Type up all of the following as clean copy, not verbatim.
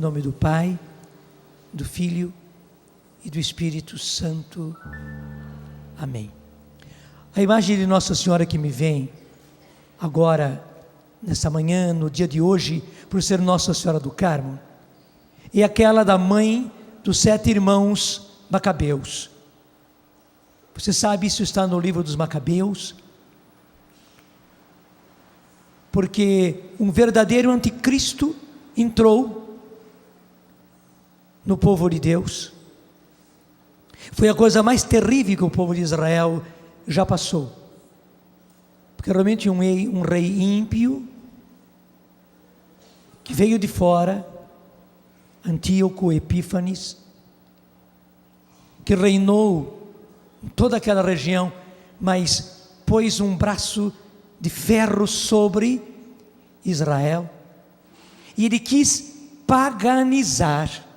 nome do Pai, do Filho e do Espírito Santo. Amém. A imagem de Nossa Senhora que me vem agora, nessa manhã, no dia de hoje, por ser Nossa Senhora do Carmo, é aquela da mãe dos 7 irmãos Macabeus. Você sabe, isso está no livro dos Macabeus, porque um verdadeiro anticristo entrou no povo de Deus. Foi a coisa mais terrível que o povo de Israel já passou, porque realmente um rei ímpio, que veio de fora, Antíoco Epífanes, que reinou em toda aquela região, mas pôs um braço de ferro sobre Israel, e ele quis paganizar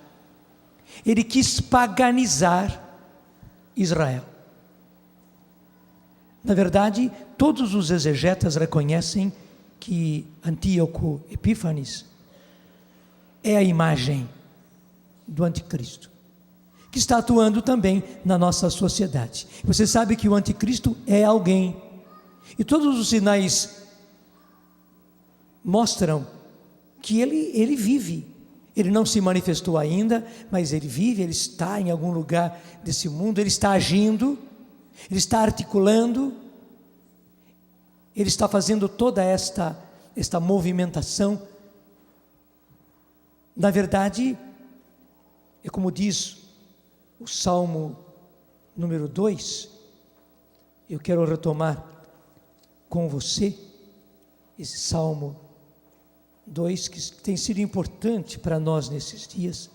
Israel. Na verdade, todos os exegetas reconhecem que Antíoco Epífanes é a imagem do anticristo, que está atuando também na nossa sociedade. Você sabe que o anticristo é alguém, e todos os sinais mostram que ele vive. Ele não se manifestou ainda, mas ele vive, ele está em algum lugar desse mundo, ele está agindo, ele está articulando, ele está fazendo toda esta movimentação. Na verdade, é como diz o Salmo número 2, eu quero retomar com você esse Salmo 2, que tem sido importante para nós nesses dias.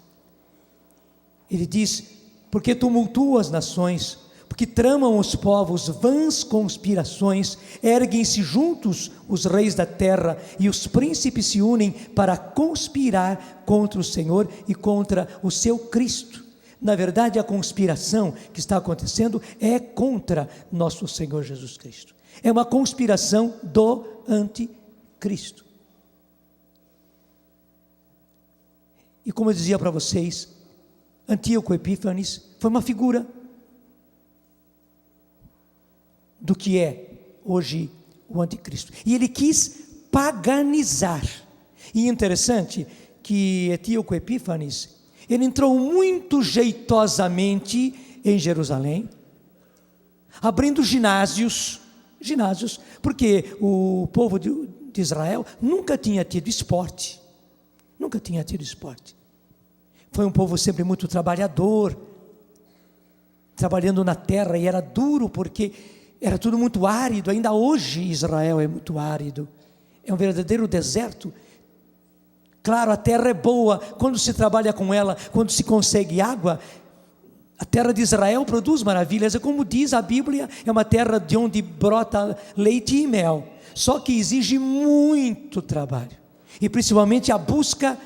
Ele diz: porque tumultuam as nações, porque tramam os povos vãs conspirações, erguem-se juntos os reis da terra, e os príncipes se unem para conspirar contra o Senhor e contra o seu Cristo. Na verdade, a conspiração que está acontecendo é contra nosso Senhor Jesus Cristo. É uma conspiração do anticristo. E como eu dizia para vocês, Antíoco Epífanes foi uma figura do que é hoje o anticristo. E ele quis paganizar. E interessante que Antíoco Epífanes, ele entrou muito jeitosamente em Jerusalém, abrindo ginásios, porque o povo de Israel nunca tinha tido esporte. Foi um povo sempre muito trabalhador, trabalhando na terra, e era duro porque era tudo muito árido. Ainda hoje Israel é muito árido, é um verdadeiro deserto. Claro, a terra é boa quando se trabalha com ela, quando se consegue água. A terra de Israel produz maravilhas, é como diz a Bíblia, é uma terra de onde brota leite e mel, só que exige muito trabalho, e principalmente a busca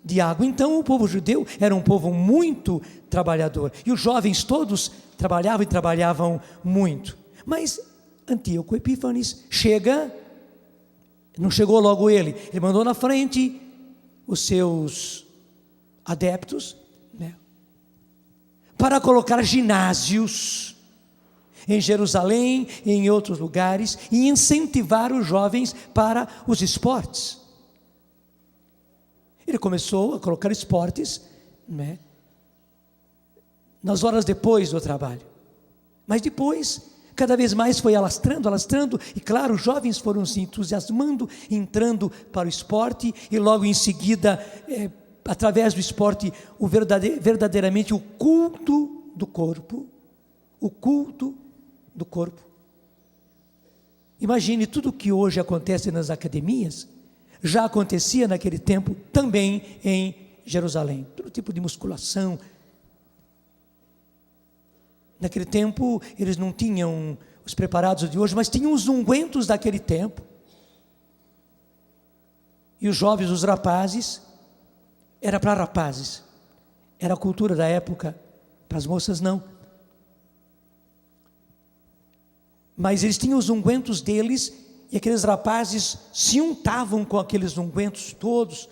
de água. Então o povo judeu era um povo muito trabalhador, e os jovens todos trabalhavam muito. Mas Antíoco Epífanes não chegou logo ele mandou na frente os seus adeptos, para colocar ginásios em Jerusalém e em outros lugares, e incentivar os jovens para os esportes. Ele começou a colocar esportes, nas horas depois do trabalho, mas depois cada vez mais foi alastrando, e claro, os jovens foram se entusiasmando, entrando para o esporte, e logo em seguida, através do esporte, verdadeiramente o culto do corpo. Imagine, tudo que hoje acontece nas academias, já acontecia naquele tempo também em Jerusalém. Todo tipo de musculação. Naquele tempo eles não tinham os preparados de hoje, mas tinham os ungüentos daquele tempo. E os jovens, os rapazes, era para rapazes, era a cultura da época, para as moças não. Mas eles tinham os ungüentos deles, e aqueles rapazes se untavam com aqueles ungüentos todos,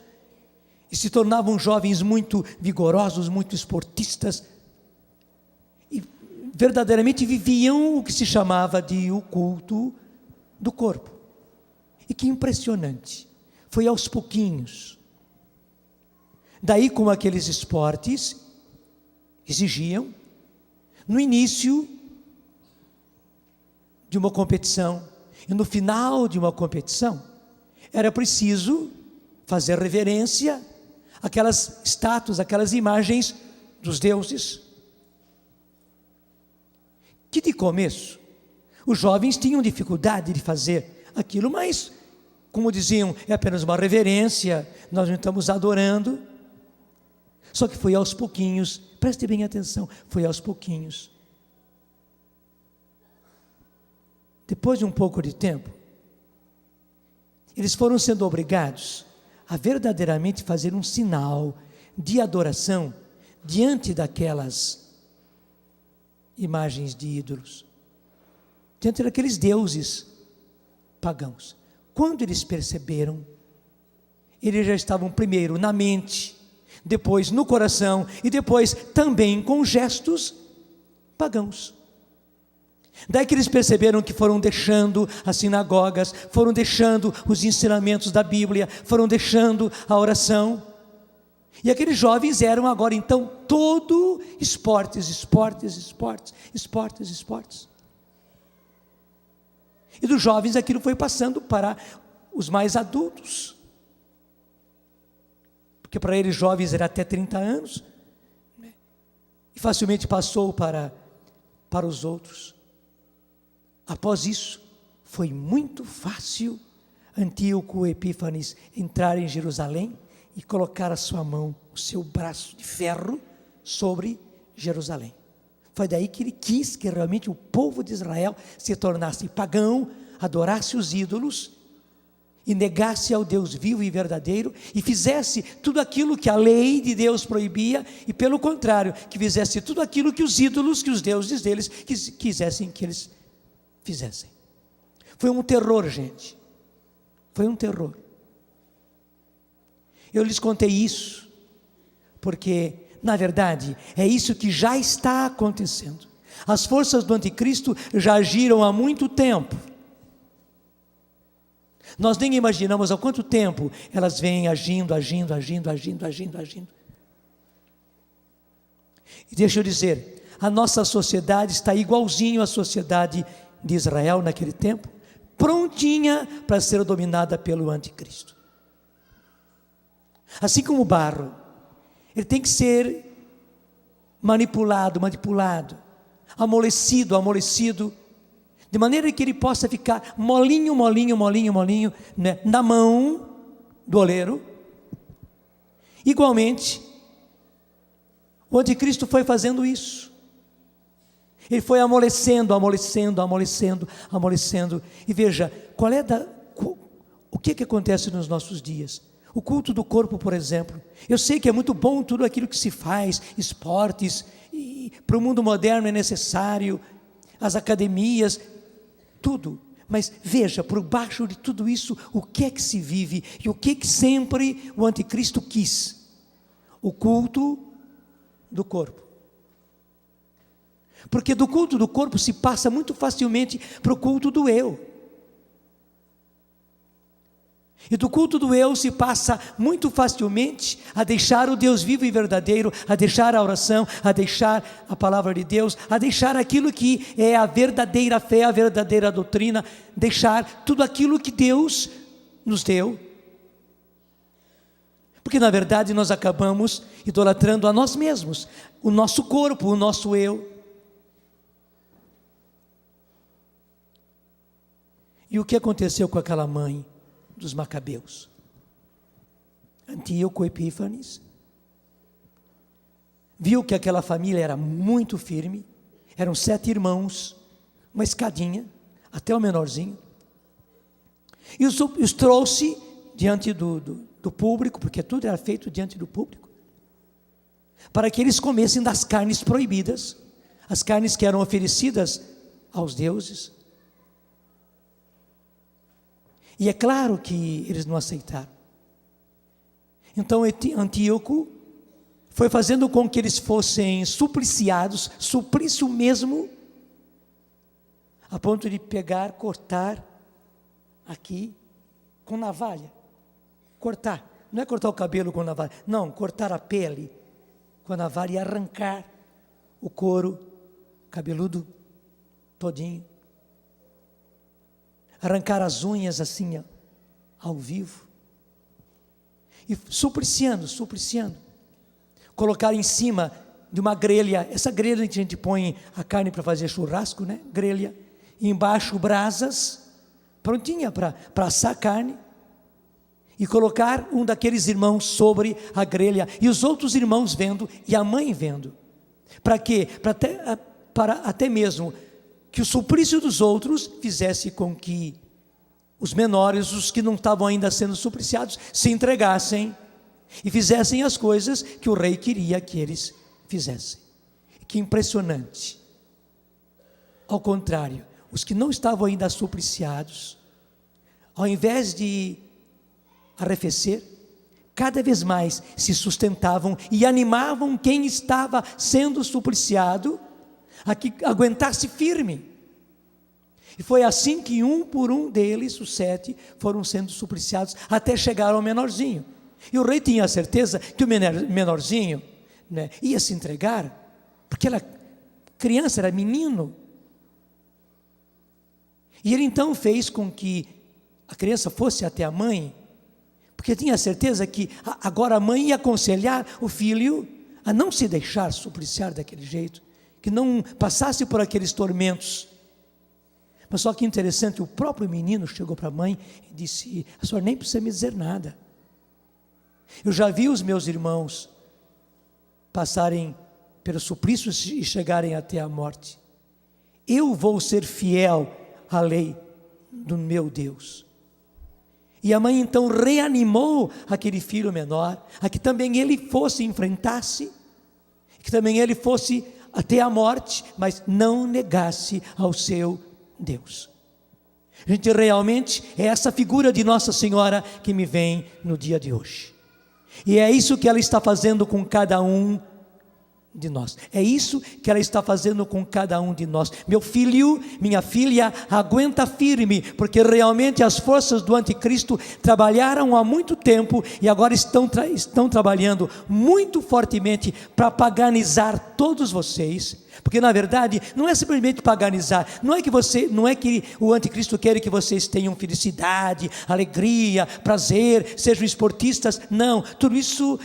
e se tornavam jovens muito vigorosos, muito esportistas, e verdadeiramente viviam o que se chamava de o culto do corpo. E que impressionante, foi aos pouquinhos. Daí, como aqueles esportes exigiam, no início de uma competição e no final de uma competição, era preciso fazer reverência àquelas estátuas, aquelas imagens dos deuses. Que de começo, os jovens tinham dificuldade de fazer aquilo, mas, como diziam, é apenas uma reverência, nós não estamos adorando. Só que foi aos pouquinhos, preste bem atenção, foi aos pouquinhos. Depois de um pouco de tempo, eles foram sendo obrigados a verdadeiramente fazer um sinal de adoração diante daquelas imagens de ídolos, diante daqueles deuses pagãos. Quando eles perceberam, eles já estavam primeiro na mente, depois no coração e depois também com gestos pagãos. Daí que eles perceberam que foram deixando as sinagogas, foram deixando os ensinamentos da Bíblia, foram deixando a oração. E aqueles jovens eram agora então todo esportes. E dos jovens aquilo foi passando para os mais adultos. Porque para eles jovens era até 30 anos. E facilmente passou para os outros. Após isso, foi muito fácil Antíoco Epífanes entrar em Jerusalém e colocar a sua mão, o seu braço de ferro sobre Jerusalém. Foi daí que ele quis que realmente o povo de Israel se tornasse pagão, adorasse os ídolos e negasse ao Deus vivo e verdadeiro e fizesse tudo aquilo que a lei de Deus proibia e, pelo contrário, que fizesse tudo aquilo que os ídolos, que os deuses deles quisessem que eles fizessem. Foi um terror, gente. Foi um terror. Eu lhes contei isso porque, na verdade, é isso que já está acontecendo. As forças do anticristo já agiram há muito tempo. Nós nem imaginamos há quanto tempo elas vêm agindo. E deixa eu dizer, a nossa sociedade está igualzinho à sociedade de Israel naquele tempo, prontinha para ser dominada pelo anticristo. Assim como o barro, ele tem que ser manipulado, amolecido, de maneira que ele possa ficar molinho, né, na mão do oleiro. Igualmente, o anticristo foi fazendo isso. Ele foi amolecendo. E veja, o que acontece nos nossos dias? O culto do corpo, por exemplo. Eu sei que é muito bom tudo aquilo que se faz, esportes, e para o mundo moderno é necessário, as academias, tudo. Mas veja, por baixo de tudo isso, o que é que se vive e o que é que sempre o anticristo quis? O culto do corpo. Porque do culto do corpo se passa muito facilmente para o culto do eu. E do culto do eu se passa muito facilmente a deixar o Deus vivo e verdadeiro, a deixar a oração, a deixar a palavra de Deus, a deixar aquilo que é a verdadeira fé, a verdadeira doutrina, deixar tudo aquilo que Deus nos deu. Porque na verdade nós acabamos idolatrando a nós mesmos, o nosso corpo, o nosso eu. E o que aconteceu com aquela mãe dos Macabeus? Antíoco Epífanes viu que aquela família era muito firme, eram 7 irmãos, uma escadinha, até o menorzinho, e os trouxe diante do público, porque tudo era feito diante do público, para que eles comessem das carnes proibidas, as carnes que eram oferecidas aos deuses. E é claro que eles não aceitaram. Então Antíoco foi fazendo com que eles fossem supliciados, suplício mesmo, a ponto de pegar, cortar aqui com navalha. Cortar, não é cortar o cabelo com navalha, não, cortar a pele com a navalha e arrancar o couro cabeludo todinho. Arrancar as unhas assim, ao vivo. E supliciando. Colocar em cima de uma grelha, essa grelha que a gente põe a carne para fazer churrasco, né? Grelha. E embaixo brasas, prontinha para assar a carne. E colocar um daqueles irmãos sobre a grelha. E os outros irmãos vendo, e a mãe vendo. Para quê? Para até mesmo que o suplício dos outros fizesse com que os menores, os que não estavam ainda sendo supliciados, se entregassem e fizessem as coisas que o rei queria que eles fizessem. Que impressionante. Ao contrário, os que não estavam ainda supliciados, ao invés de arrefecer, cada vez mais se sustentavam e animavam quem estava sendo supliciado a que aguentasse firme. E foi assim que um por um deles, os 7, foram sendo supliciados até chegar ao menorzinho. E o rei tinha a certeza que o menorzinho, né, ia se entregar, porque era criança, era menino. E ele então fez com que a criança fosse até a mãe, porque tinha certeza que agora a mãe ia aconselhar o filho a não se deixar supliciar daquele jeito, que não passasse por aqueles tormentos. Mas só que interessante, o próprio menino chegou para a mãe e disse: a senhora nem precisa me dizer nada. Eu já vi os meus irmãos passarem pelos suplícios e chegarem até a morte. Eu vou ser fiel à lei do meu Deus. E a mãe então reanimou aquele filho menor, a que também ele fosse enfrentasse, que também ele fosse até a morte, mas não negasse ao seu Deus. Gente, realmente é essa figura de Nossa Senhora que me vem no dia de hoje. E é isso que ela está fazendo com cada um de nós. É isso que ela está fazendo com cada um de nós. Meu filho, minha filha, aguenta firme, porque realmente as forças do anticristo trabalharam há muito tempo e agora estão trabalhando muito fortemente para paganizar todos vocês. Porque na verdade não é simplesmente paganizar, não é que o anticristo quer que vocês tenham felicidade, alegria, prazer, sejam esportistas. Não, tudo isso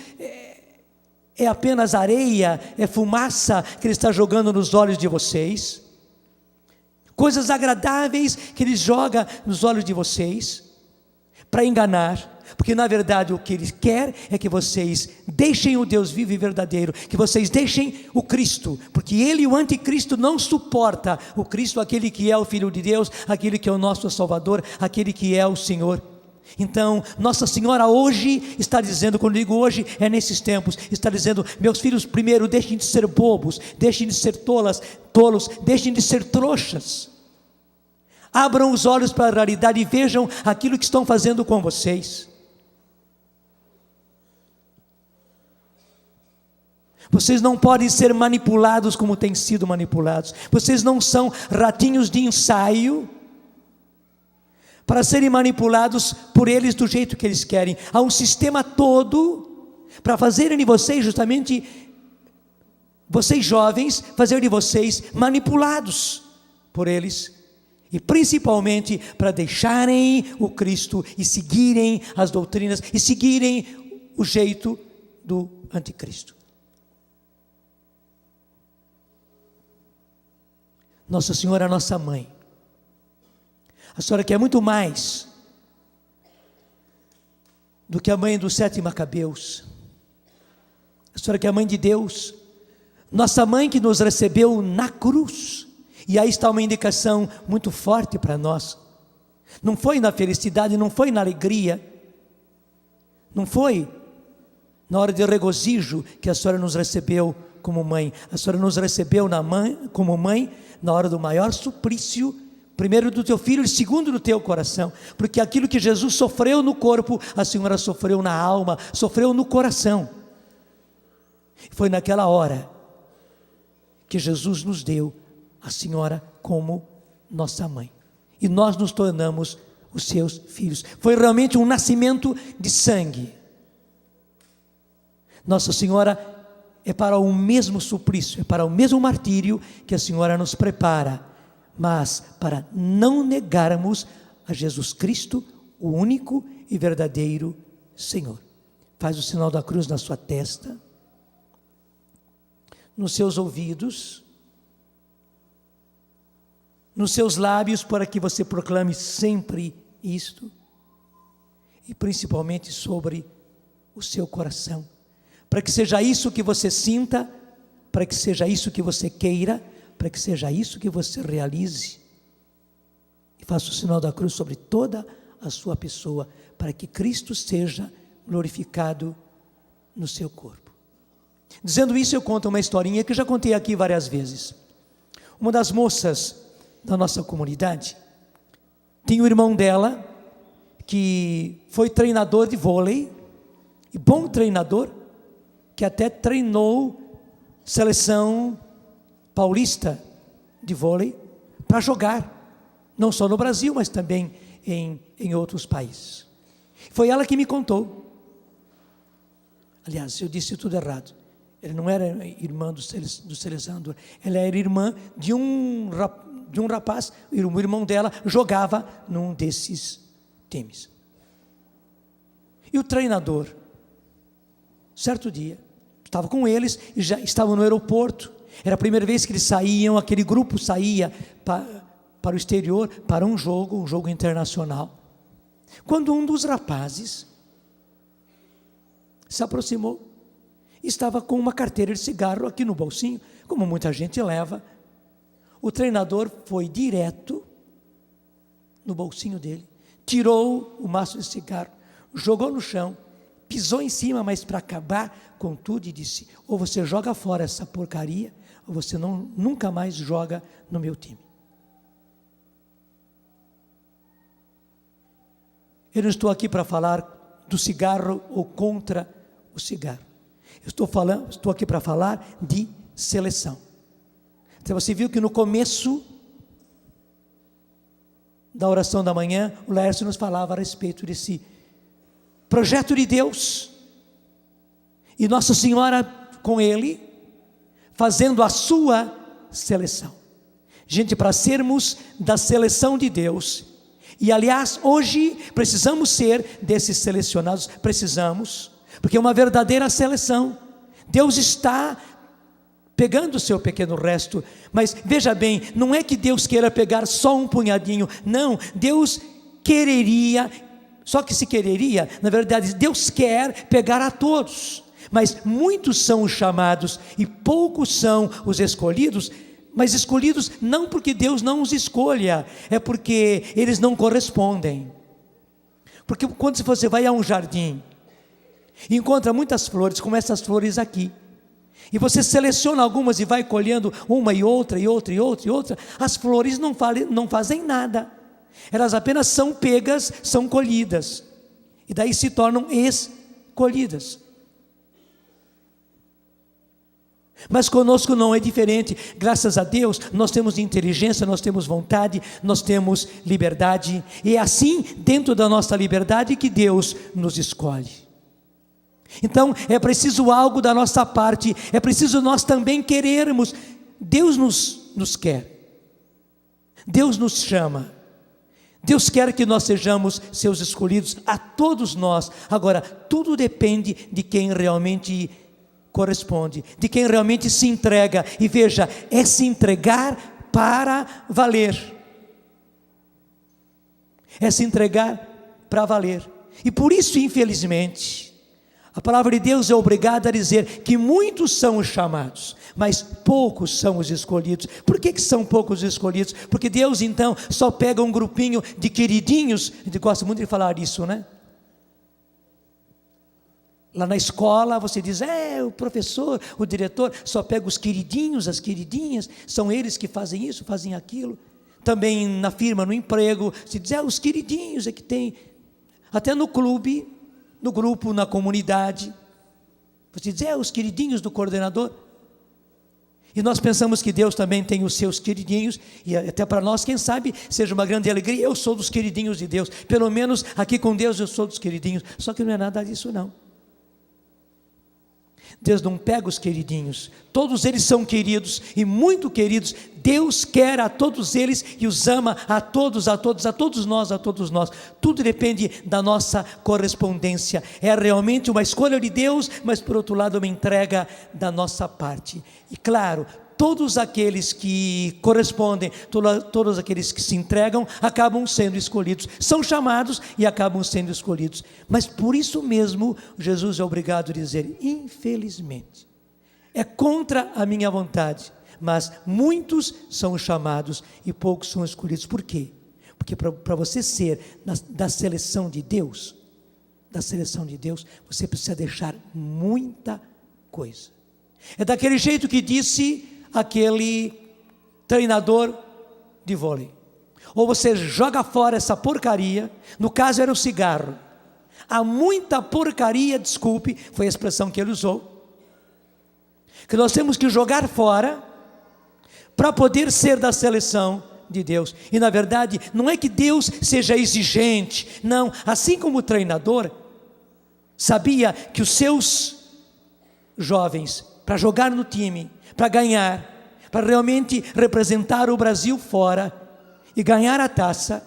é apenas areia, é fumaça que ele está jogando nos olhos de vocês, coisas agradáveis que ele joga nos olhos de vocês, para enganar, porque na verdade o que ele quer é que vocês deixem o Deus vivo e verdadeiro, que vocês deixem o Cristo, porque ele, o anticristo, não suporta o Cristo, aquele que é o Filho de Deus, aquele que é o nosso Salvador, aquele que é o Senhor. Então, Nossa Senhora hoje está dizendo, quando digo hoje, é nesses tempos, está dizendo: meus filhos, primeiro, deixem de ser bobos, deixem de ser tolos, deixem de ser trouxas. Abram os olhos para a realidade e vejam aquilo que estão fazendo com vocês. Vocês não podem ser manipulados como têm sido manipulados. Vocês não são ratinhos de ensaio para serem manipulados por eles do jeito que eles querem. Há um sistema todo para fazerem de vocês, justamente, vocês jovens, fazer de vocês manipulados por eles. E principalmente para deixarem o Cristo e seguirem as doutrinas e seguirem o jeito do anticristo. Nossa Senhora é a nossa mãe. A senhora quer muito mais do que a mãe dos 7 Macabeus. A senhora que é a mãe de Deus, nossa mãe que nos recebeu na cruz. E aí está uma indicação muito forte para nós. Não foi na felicidade, não foi na alegria, não foi na hora de regozijo que a senhora nos recebeu como mãe. A senhora nos recebeu como mãe na hora do maior suplício primeiro do teu filho e segundo do teu coração, porque aquilo que Jesus sofreu no corpo, a Senhora sofreu na alma, sofreu no coração. Foi naquela hora que Jesus nos deu a Senhora como nossa mãe, e nós nos tornamos os seus filhos. Foi realmente um nascimento de sangue. Nossa Senhora é para o mesmo suplício, é para o mesmo martírio que a Senhora nos prepara, mas para não negarmos a Jesus Cristo, o único e verdadeiro Senhor. Faz o sinal da cruz na sua testa, nos seus ouvidos, nos seus lábios, para que você proclame sempre isto, e principalmente sobre o seu coração, para que seja isso que você sinta, para que seja isso que você queira, para que seja isso que você realize, e faça o sinal da cruz sobre toda a sua pessoa, para que Cristo seja glorificado no seu corpo. Dizendo isso, eu conto uma historinha que eu já contei aqui várias vezes. Uma das moças da nossa comunidade tinha um irmão dela que foi treinador de vôlei, e bom treinador, que até treinou seleção paulista de vôlei para jogar, não só no Brasil, mas também em outros países. Foi ela que me contou. Aliás, eu disse tudo errado. Ela não era irmã do Celestino, ela era irmã de um rapaz, o irmão dela jogava num desses times. E o treinador, certo dia, estava com eles e já estavam no aeroporto. Era a primeira vez que eles saíam, aquele grupo saía para o exterior, para um jogo internacional. Quando um dos rapazes se aproximou, estava com uma carteira de cigarro aqui no bolsinho, como muita gente leva. O treinador foi direto no bolsinho dele, tirou o maço de cigarro, jogou no chão, pisou em cima, mas para acabar com tudo, e disse: ou você joga fora essa porcaria, ou você nunca mais joga no meu time. Eu não estou aqui para falar do cigarro ou contra o cigarro. Estou aqui para falar de seleção. Então você viu que no começo da oração da manhã, o Laércio nos falava a respeito desse projeto de Deus, e Nossa Senhora com ele, fazendo a sua seleção. Gente, para sermos da seleção de Deus, e aliás, hoje precisamos ser desses selecionados, precisamos, porque é uma verdadeira seleção. Deus está pegando o seu pequeno resto, mas veja bem, não é que Deus queira pegar só um punhadinho, não, Deus quereria, só que se quereria, na verdade, Deus quer pegar a todos, mas muitos são os chamados e poucos são os escolhidos, mas escolhidos não porque Deus não os escolha, é porque eles não correspondem. Porque quando você vai a um jardim e encontra muitas flores, como essas flores aqui, e você seleciona algumas e vai colhendo uma e outra, e outra, e outra, e outra, as flores não fazem nada, elas apenas são pegas, são colhidas, e daí se tornam escolhidas. Mas conosco não é diferente. Graças a Deus nós temos inteligência, nós temos vontade, nós temos liberdade, e é assim, dentro da nossa liberdade, que Deus nos escolhe. Então é preciso algo da nossa parte, é preciso nós também querermos. Deus nos quer, Deus nos chama, Deus quer que nós sejamos seus escolhidos, a todos nós. Agora, tudo depende de quem realmente corresponde, de quem realmente se entrega. E veja, é se entregar para valer, é se entregar para valer. E por isso, infelizmente, a palavra de Deus é obrigada a dizer que muitos são os chamados, mas poucos são os escolhidos. Por que são poucos os escolhidos? Porque Deus então só pega um grupinho de queridinhos. A gente gosta muito de falar isso, né? Lá na escola você diz: o professor, o diretor só pega os queridinhos, as queridinhas, são eles que fazem isso, fazem aquilo. também na firma, no emprego, se diz, os queridinhos é que tem, até no clube, no grupo, na comunidade, você diz, os queridinhos do coordenador. E nós pensamos que Deus também tem os seus queridinhos, e até para nós, quem sabe, seja uma grande alegria, eu sou dos queridinhos de Deus, pelo menos aqui com Deus eu sou dos queridinhos, só que não é nada disso não. Deus não pega os queridinhos, todos eles são queridos e muito queridos. Deus quer a todos eles e os ama a todos nós. Tudo depende da nossa correspondência. É realmente uma escolha de Deus, mas por outro lado uma entrega da nossa parte. E claro, todos aqueles que correspondem, todos aqueles que se entregam, acabam sendo escolhidos, são chamados e acabam sendo escolhidos. Mas por isso mesmo, Jesus é obrigado a dizer, infelizmente, é contra a minha vontade, mas muitos são chamados e poucos são escolhidos. Por quê? Porque para você ser da seleção de Deus, você precisa deixar muita coisa. É daquele jeito que disse aquele treinador de vôlei, ou você joga fora essa porcaria, no caso era o cigarro, há muita porcaria, desculpe, foi a expressão que ele usou, que nós temos que jogar fora, para poder ser da seleção de Deus. E na verdade, não é que Deus seja exigente, não, assim como o treinador, sabia que os seus jovens, para jogar no time, para ganhar, para realmente representar o Brasil fora e ganhar a taça,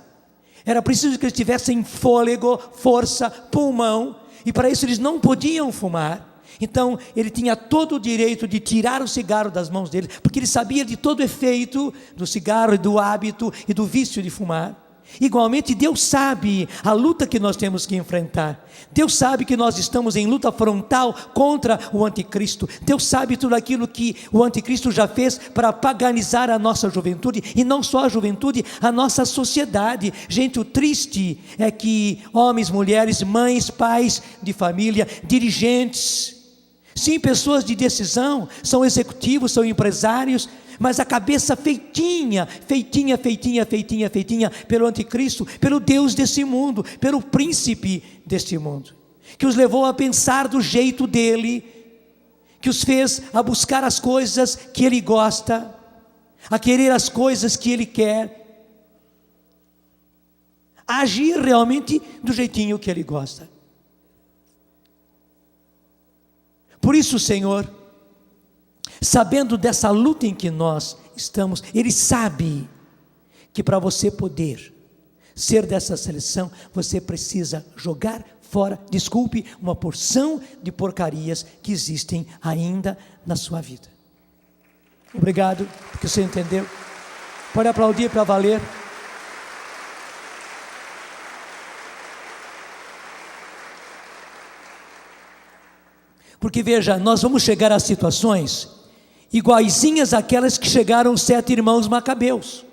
era preciso que eles tivessem fôlego, força, pulmão, e para isso eles não podiam fumar. Então ele tinha todo o direito de tirar o cigarro das mãos dele, porque ele sabia de todo o efeito do cigarro e do hábito e do vício de fumar. Igualmente Deus sabe a luta que nós temos que enfrentar. Deus sabe que nós estamos em luta frontal contra o anticristo. Deus sabe tudo aquilo que o anticristo já fez para paganizar a nossa juventude, e não só a juventude, a nossa sociedade. Gente, o triste é que homens, mulheres, mães, pais de família, dirigentes, sim, pessoas de decisão, são executivos, são empresários, mas a cabeça feitinha pelo anticristo, pelo Deus desse mundo, pelo príncipe deste mundo, que os levou a pensar do jeito dele, que os fez a buscar as coisas que ele gosta, a querer as coisas que ele quer, a agir realmente do jeitinho que ele gosta. Por isso, Senhor, sabendo dessa luta em que nós estamos, Ele sabe que para você poder ser dessa seleção, você precisa jogar fora, desculpe, uma porção de porcarias que existem ainda na sua vida. Obrigado, porque você entendeu. Pode aplaudir para valer. Porque veja, nós vamos chegar a situações iguaizinhas àquelas que chegaram os 7 irmãos macabeus.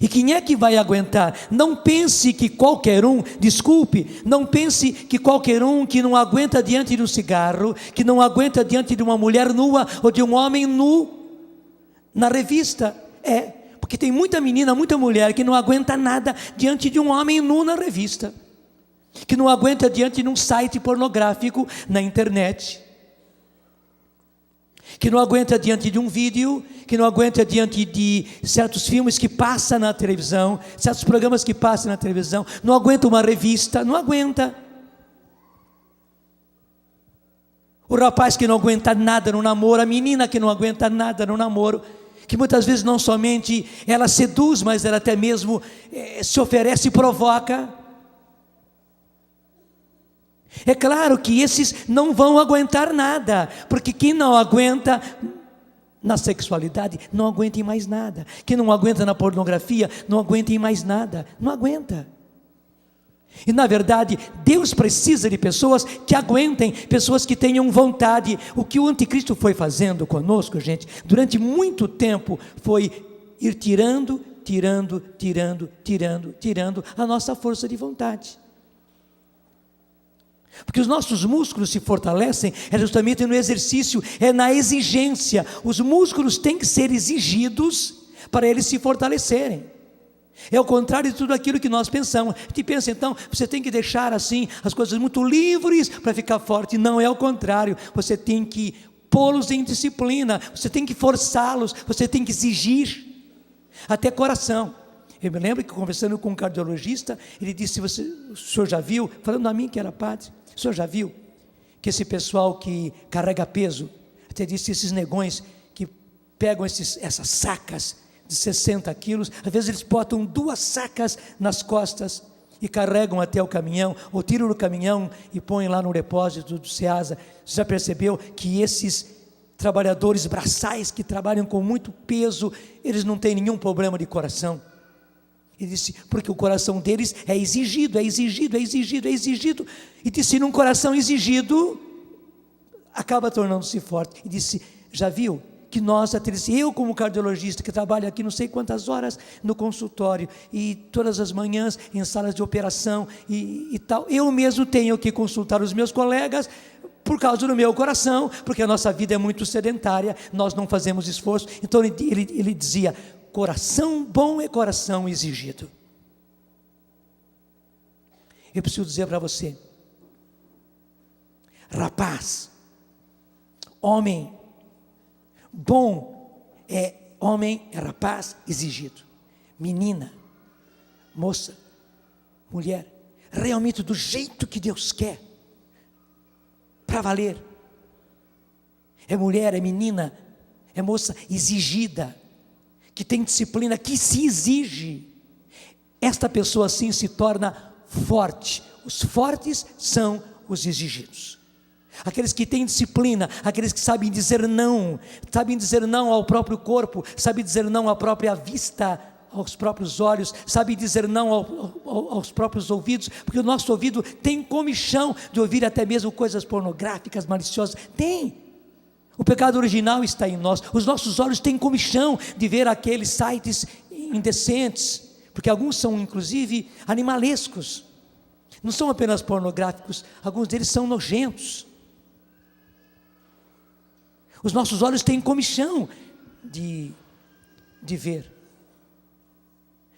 E quem é que vai aguentar? Não pense que qualquer um, não pense que qualquer um que não aguenta diante do cigarro, que não aguenta diante de uma mulher nua ou de um homem nu na revista. Porque tem muita menina, muita mulher que não aguenta nada diante de um homem nu na revista, que não aguenta diante de um site pornográfico na internet, que não aguenta diante de um vídeo, que não aguenta diante de certos filmes que passam na televisão, certos programas que passam na televisão, não aguenta uma revista, não aguenta. O rapaz que não aguenta nada no namoro, a menina que não aguenta nada no namoro, que muitas vezes não somente ela seduz, mas ela até mesmo se oferece e provoca. É claro que esses não vão aguentar nada, porque quem não aguenta na sexualidade, não aguenta em mais nada. Quem não aguenta na pornografia, não aguenta em mais nada, não aguenta. E na verdade, Deus precisa de pessoas que aguentem, pessoas que tenham vontade. O que o anticristo foi fazendo conosco, gente, durante muito tempo, foi ir tirando a nossa força de vontade. Porque os nossos músculos se fortalecem justamente no exercício, na exigência. Os músculos têm que ser exigidos para eles se fortalecerem. É o contrário de tudo aquilo que nós pensamos. A gente pensa, então, você tem que deixar assim as coisas muito livres para ficar forte. Não, é o contrário. Você tem que pô-los em disciplina, você tem que forçá-los, você tem que exigir, até coração. Eu me lembro que conversando com um cardiologista, ele disse, o senhor já viu, falando a mim que era padre, o senhor já viu que esse pessoal que carrega peso, até disse, esses negões que pegam essas sacas de 60 quilos, às vezes eles botam 2 sacas nas costas e carregam até o caminhão, ou tiram do caminhão e põem lá no depósito do Ceasa. Você já percebeu que esses trabalhadores braçais que trabalham com muito peso, eles não têm nenhum problema de coração? Ele disse, porque o coração deles é exigido, e disse, num coração exigido, acaba tornando-se forte. E disse, já viu que nós, eu como cardiologista, que trabalho aqui não sei quantas horas no consultório, e todas as manhãs em salas de operação e tal, eu mesmo tenho que consultar os meus colegas, por causa do meu coração, porque a nossa vida é muito sedentária, nós não fazemos esforço. Então ele dizia, coração bom é coração exigido. Eu preciso dizer para você, rapaz, homem bom é rapaz exigido. Menina, moça, mulher, realmente do jeito que Deus quer, para valer. É mulher, é menina, é moça exigida, que tem disciplina, que se exige. Esta pessoa assim se torna forte. Os fortes são os exigidos. Aqueles que têm disciplina, aqueles que sabem dizer não ao próprio corpo, sabem dizer não à própria vista, aos próprios olhos, sabem dizer não aos próprios ouvidos, porque o nosso ouvido tem comichão de ouvir até mesmo coisas pornográficas, maliciosas. Tem. O pecado original está em nós. Os nossos olhos têm comichão de ver aqueles sites indecentes, porque alguns são inclusive animalescos, não são apenas pornográficos, alguns deles são nojentos. Os nossos olhos têm comichão de ver,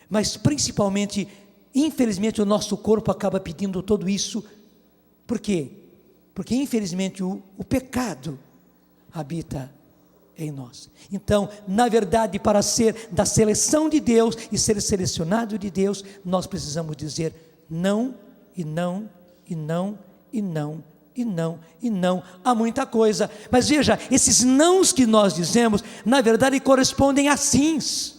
mas principalmente, infelizmente, o nosso corpo acaba pedindo tudo isso. Por quê? Porque infelizmente o pecado habita em nós. Então, na verdade, para ser da seleção de Deus e ser selecionado de Deus, nós precisamos dizer não, e não, e não, e não, e não, e não, há muita coisa. Mas veja, esses nãos que nós dizemos, na verdade correspondem a sims.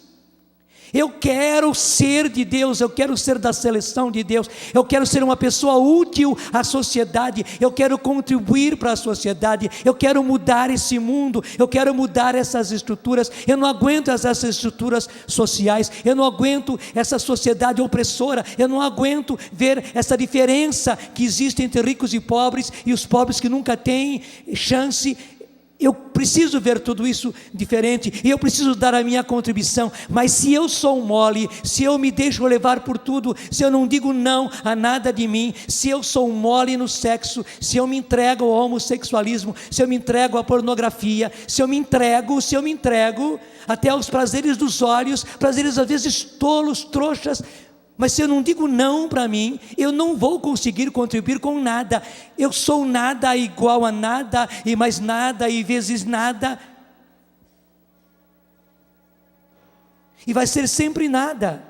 Eu quero ser de Deus, eu quero ser da seleção de Deus, eu quero ser uma pessoa útil à sociedade, eu quero contribuir para a sociedade, eu quero mudar esse mundo, eu quero mudar essas estruturas. Eu não aguento essas estruturas sociais, eu não aguento essa sociedade opressora, eu não aguento ver essa diferença que existe entre ricos e pobres os pobres que nunca têm chance. Eu preciso ver tudo isso diferente, e eu preciso dar a minha contribuição. Mas se eu sou mole, se eu me deixo levar por tudo, se eu não digo não a nada de mim, se eu sou mole no sexo, se eu me entrego ao homossexualismo, se eu me entrego à pornografia, se eu me entrego até aos prazeres dos olhos, prazeres às vezes tolos, trouxas, mas se eu não digo não para mim, eu não vou conseguir contribuir com nada. Eu sou nada igual a nada, e mais nada e vezes nada, e vai ser sempre nada.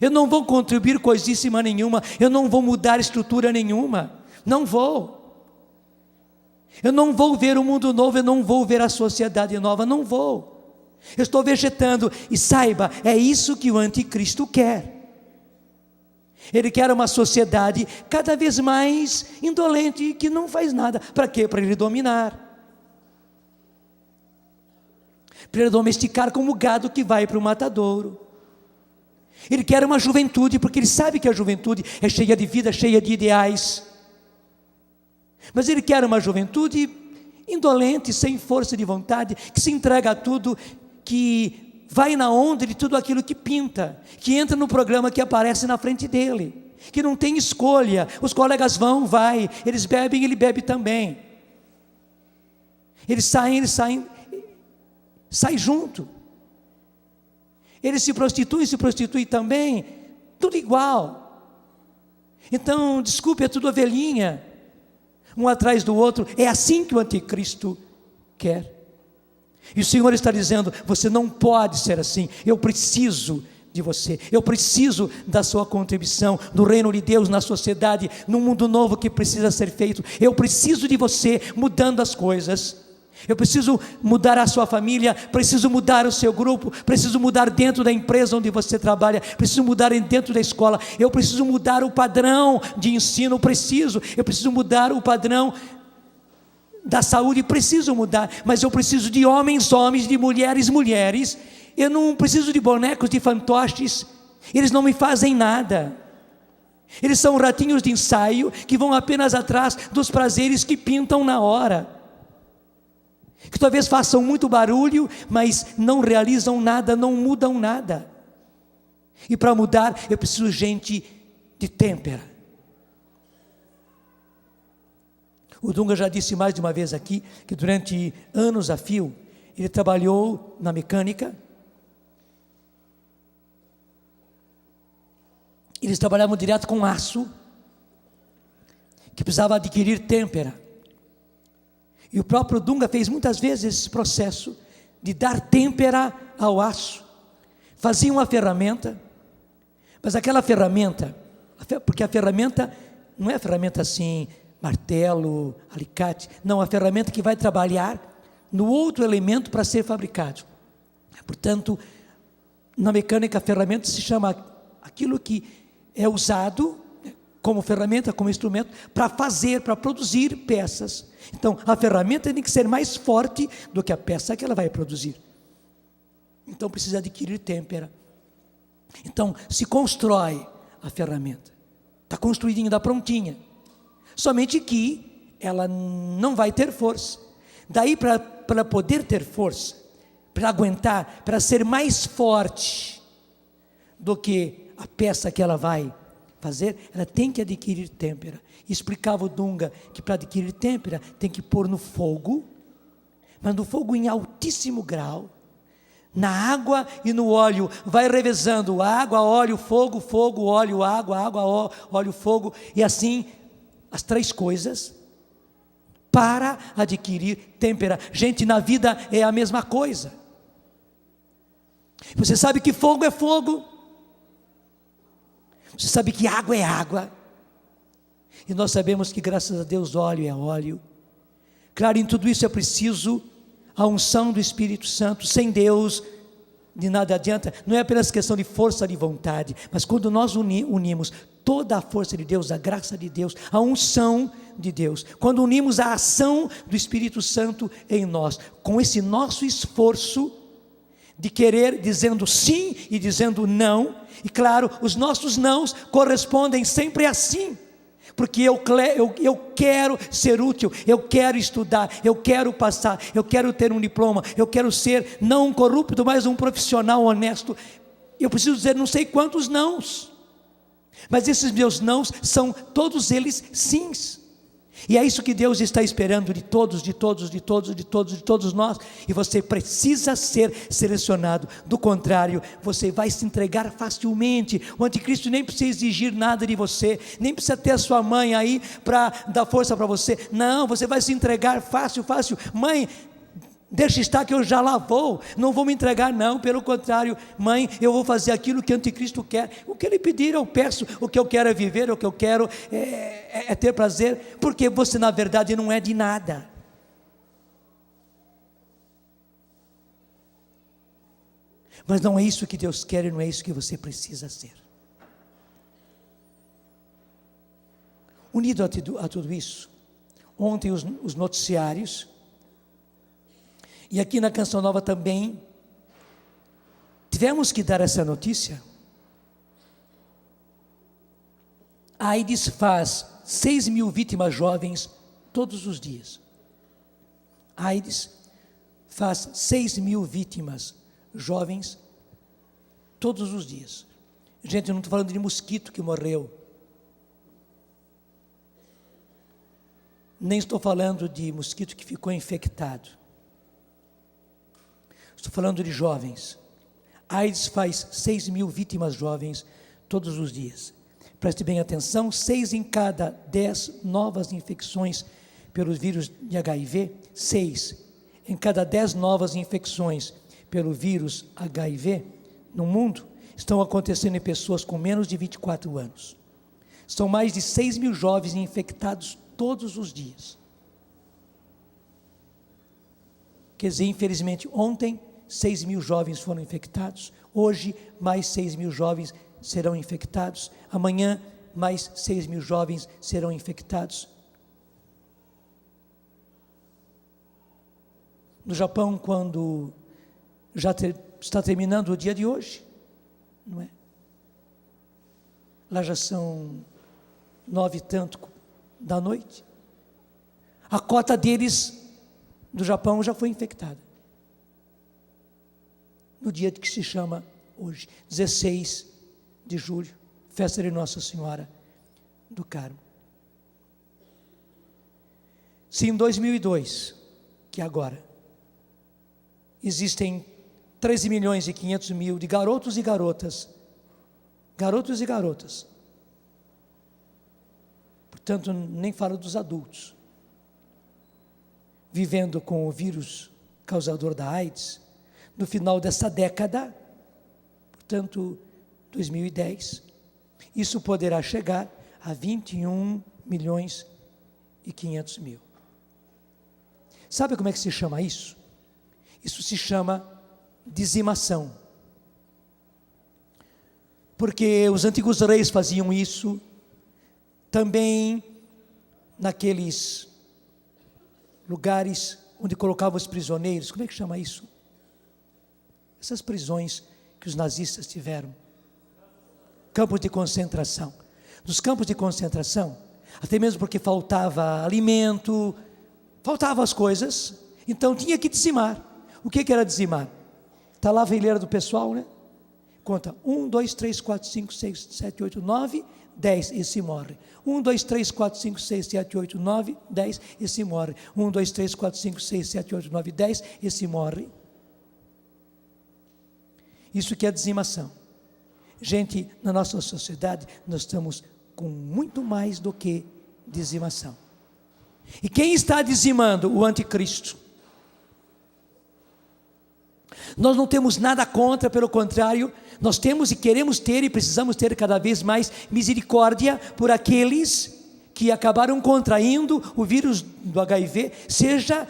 Eu não vou contribuir coisíssima nenhuma, eu não vou mudar estrutura nenhuma, não vou. Eu não vou ver o mundo novo, eu não vou ver a sociedade nova, não vou. Eu estou vegetando, e saiba, é isso que o anticristo quer. Ele quer uma sociedade cada vez mais indolente, que não faz nada. Para quê? Para ele dominar, para ele domesticar como gado que vai para o matadouro. Ele quer uma juventude, porque ele sabe que a juventude é cheia de vida, cheia de ideais. Mas ele quer uma juventude indolente, sem força de vontade, que se entrega a tudo, que vai na onda de tudo aquilo que pinta, que entra no programa que aparece na frente dele, que não tem escolha. Os colegas vão, vai, eles bebem, ele bebe também. Eles saem, sai junto. Ele se prostitui também, tudo igual. Então, desculpe, é tudo ovelhinha, um atrás do outro. É assim que o anticristo quer. E o Senhor está dizendo: você não pode ser assim. Eu preciso de você, eu preciso da sua contribuição no reino de Deus, na sociedade, num mundo novo que precisa ser feito. Eu preciso de você mudando as coisas. Eu preciso mudar a sua família, preciso mudar o seu grupo, preciso mudar dentro da empresa onde você trabalha, preciso mudar dentro da escola, eu preciso mudar o padrão de ensino, eu preciso mudar o padrão da saúde, preciso mudar, mas eu preciso de homens, de mulheres, mulheres. Eu não preciso de bonecos, de fantoches, eles não me fazem nada. Eles são ratinhos de ensaio que vão apenas atrás dos prazeres que pintam na hora, que talvez façam muito barulho, mas não realizam nada, não mudam nada. E para mudar, eu preciso de gente de têmpera. O Dunga já disse mais de uma vez aqui, que durante anos a fio, ele trabalhou na mecânica. Eles trabalhavam direto com aço, que precisava adquirir têmpera. E o próprio Dunga fez muitas vezes esse processo de dar têmpera ao aço. Fazia uma ferramenta, mas aquela ferramenta, porque a ferramenta não é a ferramenta assim, martelo, alicate, não, a ferramenta que vai trabalhar no outro elemento para ser fabricado. Portanto, na mecânica, a ferramenta se chama aquilo que é usado como ferramenta, como instrumento, para produzir peças. Então, a ferramenta tem que ser mais forte do que a peça que ela vai produzir. Então, precisa adquirir têmpera. Então, se constrói a ferramenta. Está construidinha, está prontinha. Somente que ela não vai ter força. Daí, para poder ter força, para aguentar, para ser mais forte do que a peça que ela vai fazer, ela tem que adquirir têmpera. Explicava o Dunga que para adquirir têmpera tem que pôr no fogo, mas no fogo em altíssimo grau, na água e no óleo, vai revezando água, óleo, fogo, fogo, óleo, água, água, óleo, fogo, e assim as três coisas para adquirir têmpera. Gente, na vida é a mesma coisa. Você sabe que fogo é fogo, você sabe que água é água, e nós sabemos que, graças a Deus, óleo é óleo. Claro, em tudo isso é preciso a unção do Espírito Santo. Sem Deus, de nada adianta. Não é apenas questão de força de vontade, mas quando nós unimos toda a força de Deus, a graça de Deus, a unção de Deus, quando unimos a ação do Espírito Santo em nós, com esse nosso esforço de querer, dizendo sim e dizendo não, e claro, os nossos nãos correspondem sempre a sim, porque eu quero ser útil, eu quero estudar, eu quero passar, eu quero ter um diploma, eu quero ser não um corrupto, mas um profissional honesto. Eu preciso dizer não sei quantos nãos, mas esses meus nãos são todos eles sims. E é isso que Deus está esperando de todos nós. E você precisa ser selecionado. Do contrário, você vai se entregar facilmente. O anticristo nem precisa exigir nada de você, nem precisa ter a sua mãe aí para dar força para você. Não, você vai se entregar fácil. Mãe, deixa estar que eu já lá vou, não vou me entregar não, pelo contrário, mãe, eu vou fazer aquilo que o anticristo quer, o que ele pedir eu peço, o que eu quero é viver, o que eu quero é ter prazer, porque você na verdade não é de nada. Mas não é isso que Deus quer e não é isso que você precisa ser. Unido a tudo isso, ontem os noticiários, e aqui na Canção Nova também, tivemos que dar essa notícia. A AIDS faz 6.000 vítimas jovens todos os dias. A AIDS faz 6.000 vítimas jovens todos os dias. Gente, eu não estou falando de mosquito que morreu. Nem estou falando de mosquito que ficou infectado. Estou falando de jovens. AIDS faz 6 mil vítimas jovens todos os dias. Preste bem atenção, 6 em cada 10 novas infecções pelo vírus de HIV, 6 em cada 10 novas infecções pelo vírus HIV no mundo estão acontecendo em pessoas com menos de 24 anos. São mais de 6 mil jovens infectados todos os dias. Quer dizer, infelizmente, ontem 6 mil jovens foram infectados, hoje mais 6 mil jovens serão infectados, amanhã mais 6 mil jovens serão infectados. No Japão, quando já está terminando o dia de hoje, não é? Lá já são 9 e tanto da noite, a cota deles do Japão já foi infectada. No dia que se chama hoje, 16 de julho, festa de Nossa Senhora do Carmo. Se em 2002, que é agora, existem 13 milhões e 500 mil de garotos e garotas, portanto nem falo dos adultos, vivendo com o vírus causador da AIDS, no final dessa década, portanto 2010, isso poderá chegar a 21 milhões e 500 mil. Sabe como é que se chama isso? Isso se chama dizimação. Porque os antigos reis faziam isso também naqueles lugares onde colocavam os prisioneiros. Como é que chama isso? Essas prisões que os nazistas tiveram. Campos de concentração. Nos campos de concentração, até mesmo porque faltava alimento, faltavam as coisas, então tinha que dizimar. O que era dizimar? Está lá a fileira do pessoal, né? Conta, 1, 2, 3, 4, 5, 6, 7, 8, 9, 10, esse morre. 1, 2, 3, 4, 5, 6, 7, 8, 9, 10, esse morre. 1, 2, 3, 4, 5, 6, 7, 8, 9, 10, esse morre. Isso que é dizimação. Gente, na nossa sociedade, nós estamos com muito mais do que dizimação. E quem está dizimando? O anticristo. Nós não temos nada contra, pelo contrário, nós temos e queremos ter e precisamos ter cada vez mais misericórdia por aqueles que acabaram contraindo o vírus do HIV, seja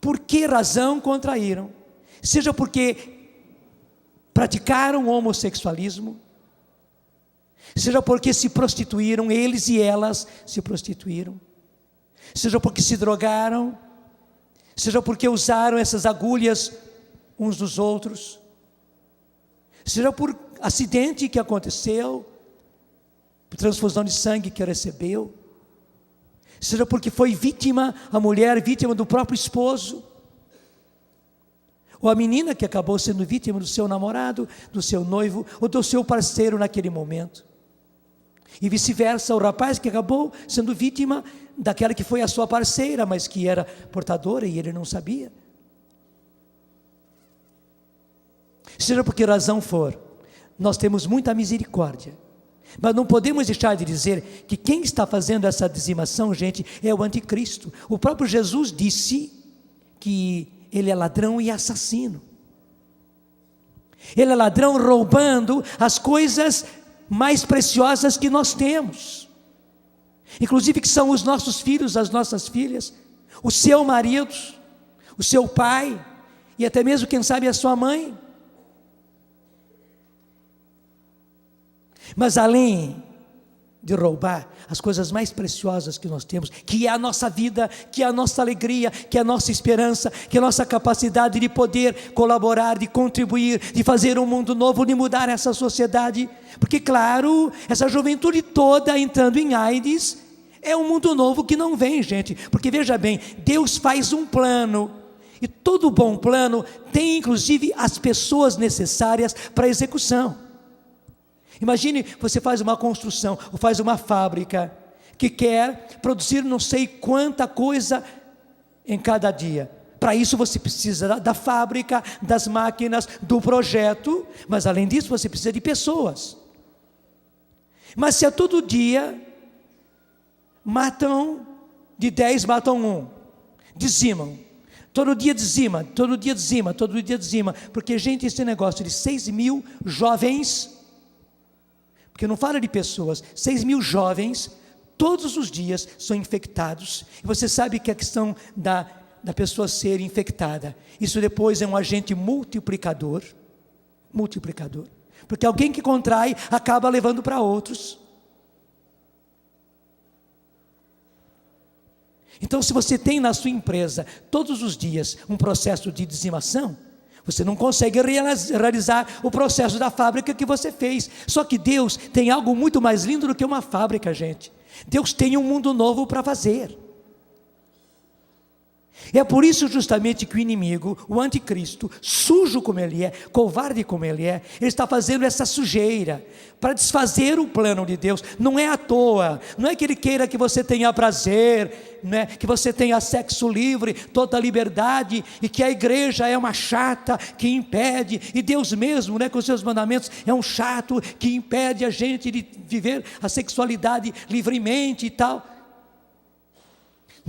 por que razão contraíram, seja porque praticaram o homossexualismo, seja porque se prostituíram, eles e elas se prostituíram, seja porque se drogaram, seja porque usaram essas agulhas uns dos outros, seja por acidente que aconteceu, por transfusão de sangue que recebeu, seja porque foi vítima, a mulher vítima do próprio esposo, ou a menina que acabou sendo vítima do seu namorado, do seu noivo, ou do seu parceiro naquele momento, e vice-versa, o rapaz que acabou sendo vítima daquela que foi a sua parceira, mas que era portadora e ele não sabia. Seja por que razão for, nós temos muita misericórdia, mas não podemos deixar de dizer que quem está fazendo essa dizimação, gente, é o anticristo. O próprio Jesus disse que ele é ladrão e assassino. Ele é ladrão roubando as coisas mais preciosas que nós temos, inclusive que são os nossos filhos, as nossas filhas, o seu marido, o seu pai, e até mesmo, quem sabe, a sua mãe. Mas além de roubar as coisas mais preciosas que nós temos, que é a nossa vida, que é a nossa alegria, que é a nossa esperança, que é a nossa capacidade de poder colaborar, de contribuir, de fazer um mundo novo, de mudar essa sociedade, porque claro, essa juventude toda entrando em AIDS, é um mundo novo que não vem, gente, porque veja bem, Deus faz um plano, e todo bom plano tem inclusive as pessoas necessárias para a execução. Imagine, você faz uma construção, ou faz uma fábrica, que quer produzir não sei quanta coisa em cada dia, Para isso você precisa da fábrica, das máquinas, do projeto, mas além disso você precisa de pessoas. Mas se a todo dia matam, de 10 matam um, dizimam, todo dia dizima, todo dia dizima, todo dia dizima, porque gente, esse negócio de 6.000 jovens, porque não fala de pessoas, 6.000 jovens, todos os dias são infectados, e você sabe que a questão da pessoa ser infectada, isso depois é um agente multiplicador, porque alguém que contrai, acaba levando para outros. Então, se você tem na sua empresa, todos os dias, um processo de dizimação, você não consegue realizar o processo da fábrica que você fez. Só que Deus tem algo muito mais lindo do que uma fábrica, gente. Deus tem um mundo novo para fazer. É por isso justamente que o inimigo, o anticristo, sujo como ele é, covarde como ele está fazendo essa sujeira, para desfazer o plano de Deus. Não é à toa, não é que ele queira que você tenha prazer, né, que você tenha sexo livre, toda liberdade, e que a igreja é uma chata que impede, e Deus mesmo, né, com os seus mandamentos, é um chato que impede a gente de viver a sexualidade livremente e tal.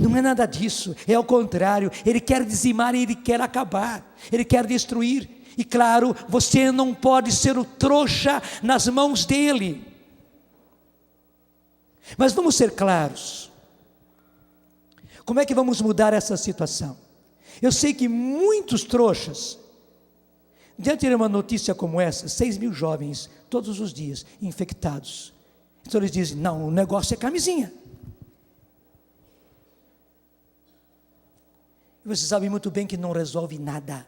Não é nada disso, é ao contrário, ele quer dizimar, ele quer acabar, ele quer destruir, e claro, você não pode ser o trouxa nas mãos dele. Mas vamos ser claros, como é que vamos mudar essa situação? Eu sei que muitos trouxas, diante de uma notícia como essa, 6.000 jovens, todos os dias, infectados, então eles dizem, não, o negócio é camisinha. Você sabe muito bem que não resolve nada.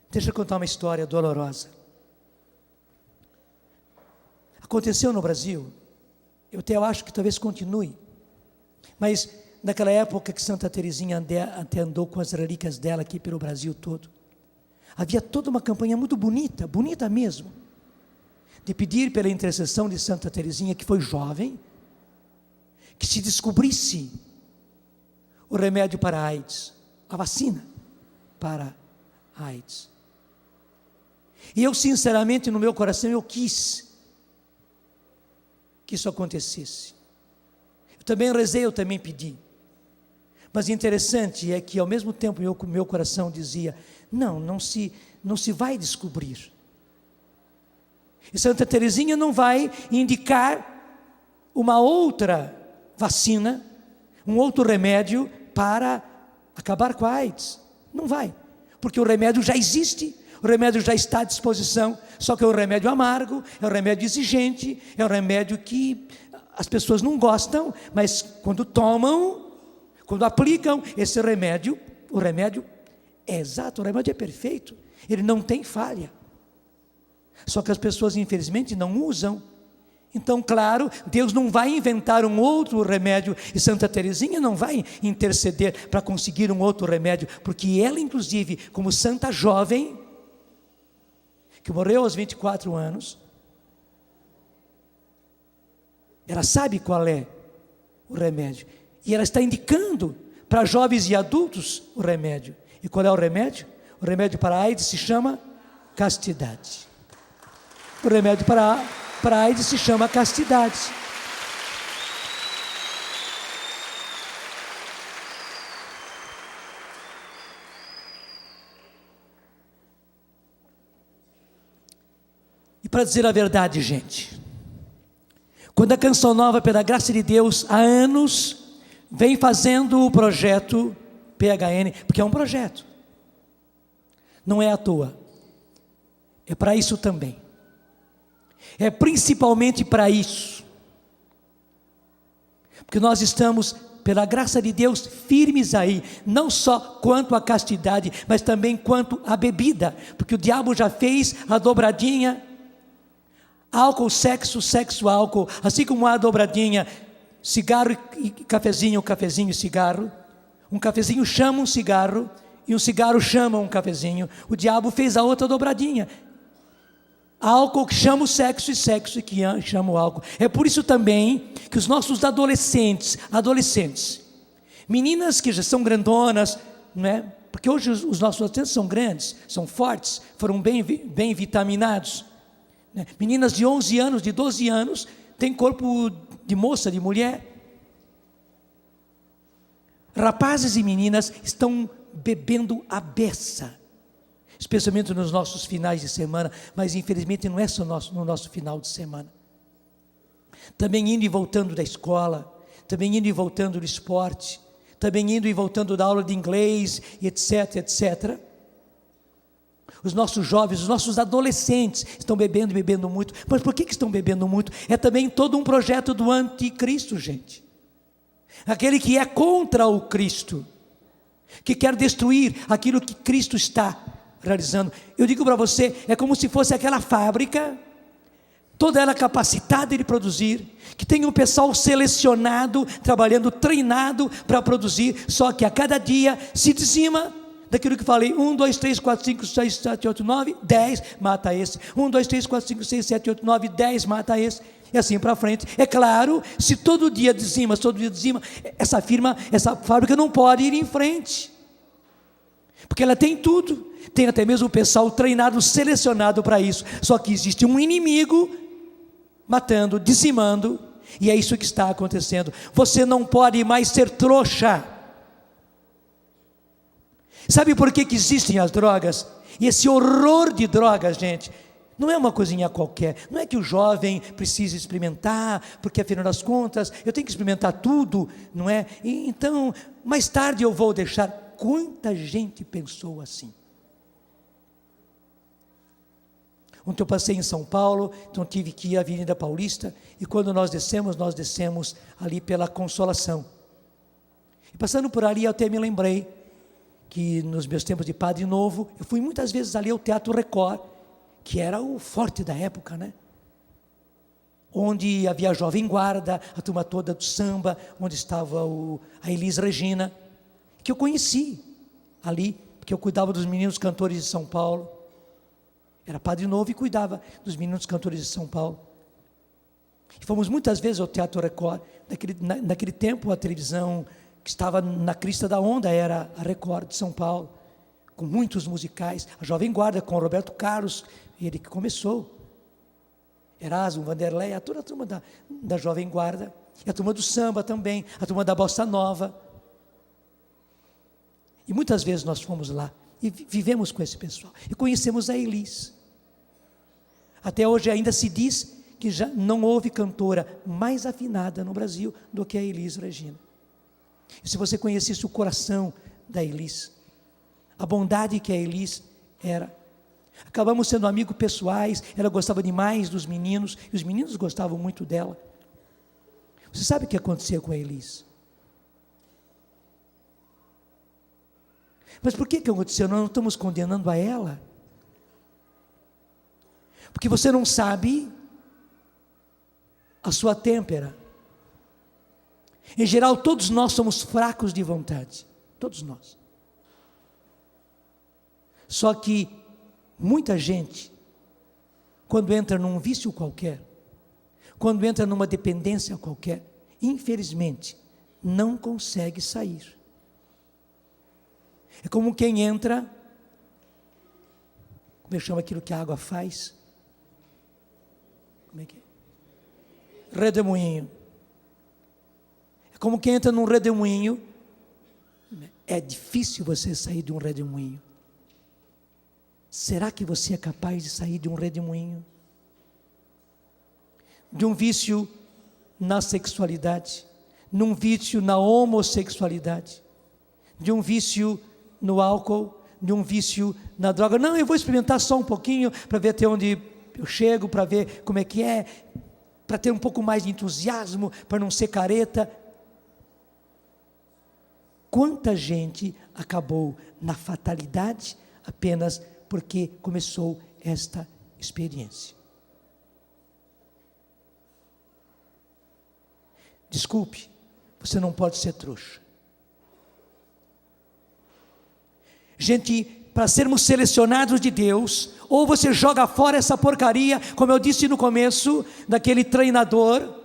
Deixa eu contar uma história dolorosa. Aconteceu no Brasil, eu até acho que talvez continue, mas naquela época que Santa Teresinha até andou com as relíquias dela aqui pelo Brasil todo, havia toda uma campanha muito bonita, bonita mesmo, de pedir pela intercessão de Santa Teresinha, que foi jovem, que se descobrisse o remédio para a AIDS, a vacina para a AIDS. E eu sinceramente no meu coração eu quis que isso acontecesse. Eu também rezei, eu também pedi. Mas interessante é que ao mesmo tempo meu coração dizia, não se vai descobrir. E Santa Teresinha não vai indicar uma outra vacina, um outro remédio para acabar com a AIDS. Não vai, porque o remédio já existe, o remédio já está à disposição, só que é um remédio amargo, é um remédio exigente, é um remédio que as pessoas não gostam, mas quando tomam, quando aplicam esse remédio, o remédio é exato, o remédio é perfeito, ele não tem falha, só que as pessoas infelizmente não usam. Então, claro, Deus não vai inventar um outro remédio, e Santa Teresinha não vai interceder para conseguir um outro remédio, porque ela, inclusive, como santa jovem, que morreu aos 24 anos, ela sabe qual é o remédio, e ela está indicando para jovens e adultos o remédio. E qual é o remédio? O remédio para a AIDS se chama castidade. O remédio para a AIDS se chama castidade. E para dizer a verdade, gente, quando a Canção Nova, pela graça de Deus, há anos, vem fazendo o projeto PHN, porque é um projeto, não é à toa, é para isso também. É principalmente para isso, porque nós estamos, pela graça de Deus, firmes aí, não só quanto à castidade, mas também quanto à bebida, porque o diabo já fez a dobradinha, álcool, sexo, sexo, álcool, assim como há a dobradinha, cigarro e cafezinho, cafezinho e cigarro, um cafezinho chama um cigarro, e um cigarro chama um cafezinho, o diabo fez a outra dobradinha, álcool que chama o sexo e sexo que chama o álcool. É por isso também que os nossos adolescentes, Meninas que já são grandonas, não é? Porque hoje os nossos adolescentes são grandes, são fortes, foram bem vitaminados, né? Meninas de 11 anos, de 12 anos, têm corpo de moça, de mulher. Rapazes e meninas estão bebendo a beça, especialmente nos nossos finais de semana, mas infelizmente não é só no nosso final de semana. Também indo e voltando da escola, também indo e voltando do esporte, também indo e voltando da aula de inglês, etc, etc. Os nossos jovens, os nossos adolescentes estão bebendo muito. Mas por que estão bebendo muito? É também todo um projeto do anticristo, gente. Aquele que é contra o Cristo, que quer destruir aquilo que Cristo está realizando. Eu digo para você, é como se fosse aquela fábrica, toda ela capacitada de produzir, que tem um pessoal selecionado, trabalhando, treinado para produzir, só que a cada dia se dizima daquilo que falei, 1, 2, 3, 4, 5, 6, 7, 8, 9, 10, mata esse, 1, 2, 3, 4, 5, 6, 7, 8, 9, 10, mata esse, e assim para frente. É claro, se todo dia dizima, essa fábrica não pode ir em frente, porque ela tem tudo, tem até mesmo o pessoal treinado, selecionado para isso, só que existe um inimigo, matando, dizimando, e é isso que está acontecendo. Você não pode mais ser trouxa. Sabe por que existem as drogas? E esse horror de drogas, gente, não é uma coisinha qualquer, não é que o jovem precisa experimentar, porque afinal das contas, eu tenho que experimentar tudo, não é? E, então, mais tarde eu vou deixar. Quanta gente pensou assim? Ontem eu passei em São Paulo, então tive que ir à Avenida Paulista, e quando nós descemos ali pela Consolação. E passando por ali, eu até me lembrei que nos meus tempos de padre novo, eu fui muitas vezes ali ao Teatro Record, que era o forte da época, né? Onde havia a Jovem Guarda, a turma toda do samba, onde estava a Elis Regina, que eu conheci ali, porque eu cuidava dos meninos cantores de São Paulo. Era padre novo e cuidava dos meninos cantores de São Paulo. E fomos muitas vezes ao Teatro Record. Naquele tempo a televisão que estava na crista da onda era a Record de São Paulo, com muitos musicais. A Jovem Guarda com o Roberto Carlos, ele que começou. Erasmo, Vanderlei, toda a turma da Jovem Guarda. E a turma do samba também, a turma da Bossa Nova. E muitas vezes nós fomos lá e vivemos com esse pessoal, e conhecemos a Elis. Até hoje ainda se diz que já não houve cantora mais afinada no Brasil do que a Elis Regina. E se você conhecesse o coração da Elis, a bondade que a Elis era, acabamos sendo amigos pessoais, ela gostava demais dos meninos, e os meninos gostavam muito dela. Você sabe o que aconteceu com a Elis? Mas por que aconteceu? Nós não estamos condenando a ela. Porque você não sabe a sua têmpera. Em geral, todos nós somos fracos de vontade. Todos nós. Só que muita gente, quando entra num vício qualquer, quando entra numa dependência qualquer, infelizmente, não consegue sair. É como quem entra, como é que chama aquilo que a água faz? Como é que é? Redemoinho. É como quem entra num redemoinho. É difícil você sair de um redemoinho. Será que você é capaz de sair de um redemoinho? De um vício na sexualidade, num vício na homossexualidade, de um vício no álcool, de um vício na droga. Não, eu vou experimentar só um pouquinho, para ver até onde eu chego, para ver como é que é, para ter um pouco mais de entusiasmo, para não ser careta. Quanta gente acabou na fatalidade apenas porque começou esta experiência. Desculpe, você não pode ser trouxa. Gente, para sermos selecionados de Deus, ou você joga fora essa porcaria, como eu disse no começo, daquele treinador,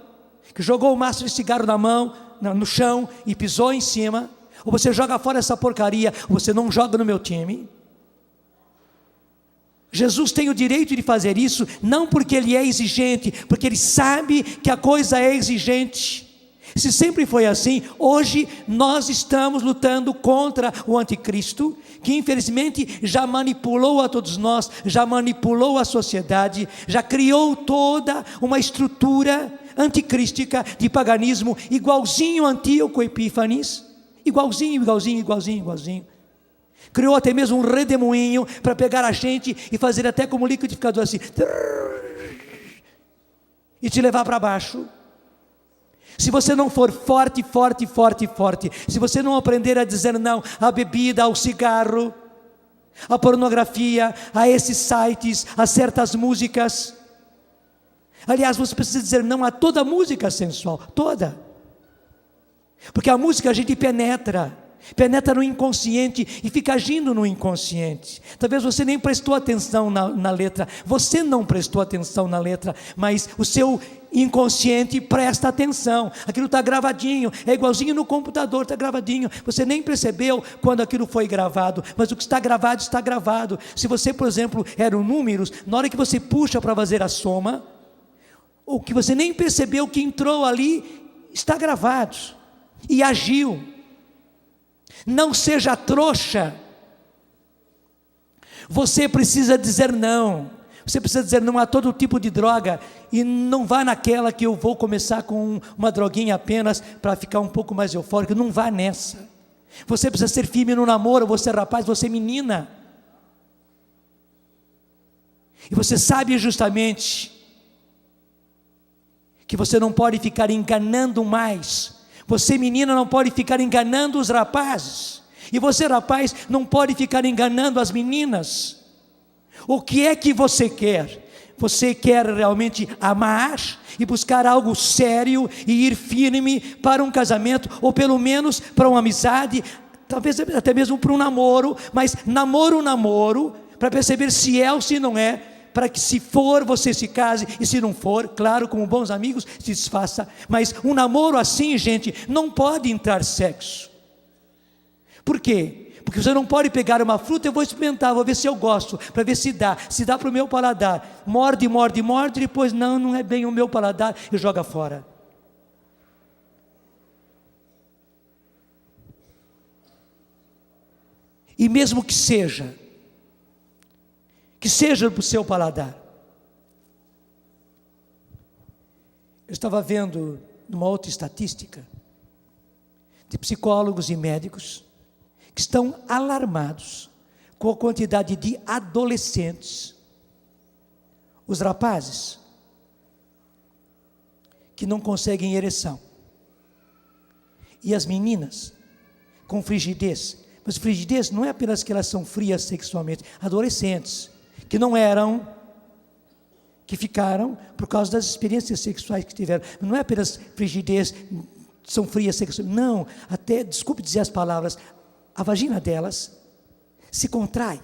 que jogou o maço de cigarro na mão, no chão, e pisou em cima, ou você joga fora essa porcaria, ou você não joga no meu time. Jesus tem o direito de fazer isso, não porque Ele é exigente, porque Ele sabe que a coisa é exigente. Se sempre foi assim, hoje nós estamos lutando contra o anticristo, que infelizmente já manipulou a todos nós, já manipulou a sociedade, já criou toda uma estrutura anticrística de paganismo, igualzinho a Antíoco Epífanes, igualzinho. Criou até mesmo um redemoinho para pegar a gente e fazer até como liquidificador assim, e te levar para baixo. Se você não for forte, se você não aprender a dizer não à bebida, ao cigarro, à pornografia, a esses sites, a certas músicas. Aliás, você precisa dizer não a toda música sensual, toda. Porque a música a gente penetra no inconsciente e fica agindo no inconsciente. Talvez você nem prestou atenção na letra, você não prestou atenção na letra, mas o seu inconsciente presta atenção. Aquilo está gravadinho, é igualzinho no computador, está gravadinho. Você nem percebeu quando aquilo foi gravado, mas o que está gravado, está gravado. Se você, por exemplo, eram números, na hora que você puxa para fazer a soma, o que você nem percebeu que entrou ali, está gravado e agiu. Não seja trouxa. Você precisa dizer não. Você precisa dizer não a todo tipo de droga. E não vá naquela que eu vou começar com uma droguinha apenas para ficar um pouco mais eufórico. Não vá nessa. Você precisa ser firme no namoro. Você rapaz, você menina. E você sabe justamente que você não pode ficar enganando mais. Você menina não pode ficar enganando os rapazes, e você rapaz não pode ficar enganando as meninas. O que é que você quer? Você quer realmente amar e buscar algo sério e ir firme para um casamento, ou pelo menos para uma amizade, talvez até mesmo para um namoro, mas namoro, para perceber se é ou se não é, para que se for você se case, e se não for, claro, como bons amigos, se desfaça. Mas um namoro assim, gente, não pode entrar sexo. Por quê? Porque você não pode pegar uma fruta, eu vou experimentar, vou ver se eu gosto, para ver se dá para o meu paladar. Morde, depois não é bem o meu paladar, e joga fora. E mesmo que seja para o seu paladar. Eu estava vendo numa outra estatística de psicólogos e médicos que estão alarmados com a quantidade de adolescentes, os rapazes, que não conseguem ereção, e as meninas com frigidez. Mas frigidez não é apenas que elas são frias sexualmente, adolescentes que não eram, que ficaram por causa das experiências sexuais que tiveram. Não é apenas frigidez, são frias sexualmente, não, até, desculpe dizer as palavras, a vagina delas se contrai,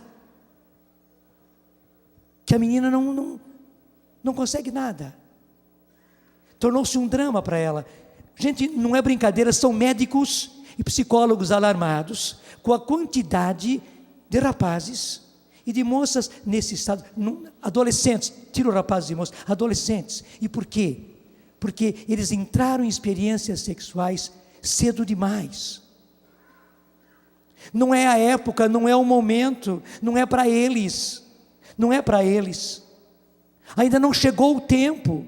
que a menina não consegue nada, tornou-se um drama para ela. Gente, não é brincadeira, são médicos e psicólogos alarmados com a quantidade de rapazes e de moças nesse estado, adolescentes, tira o rapazes e moças, adolescentes. E por quê? Porque eles entraram em experiências sexuais cedo demais. Não é a época, não é o momento, não é para eles, ainda não chegou o tempo,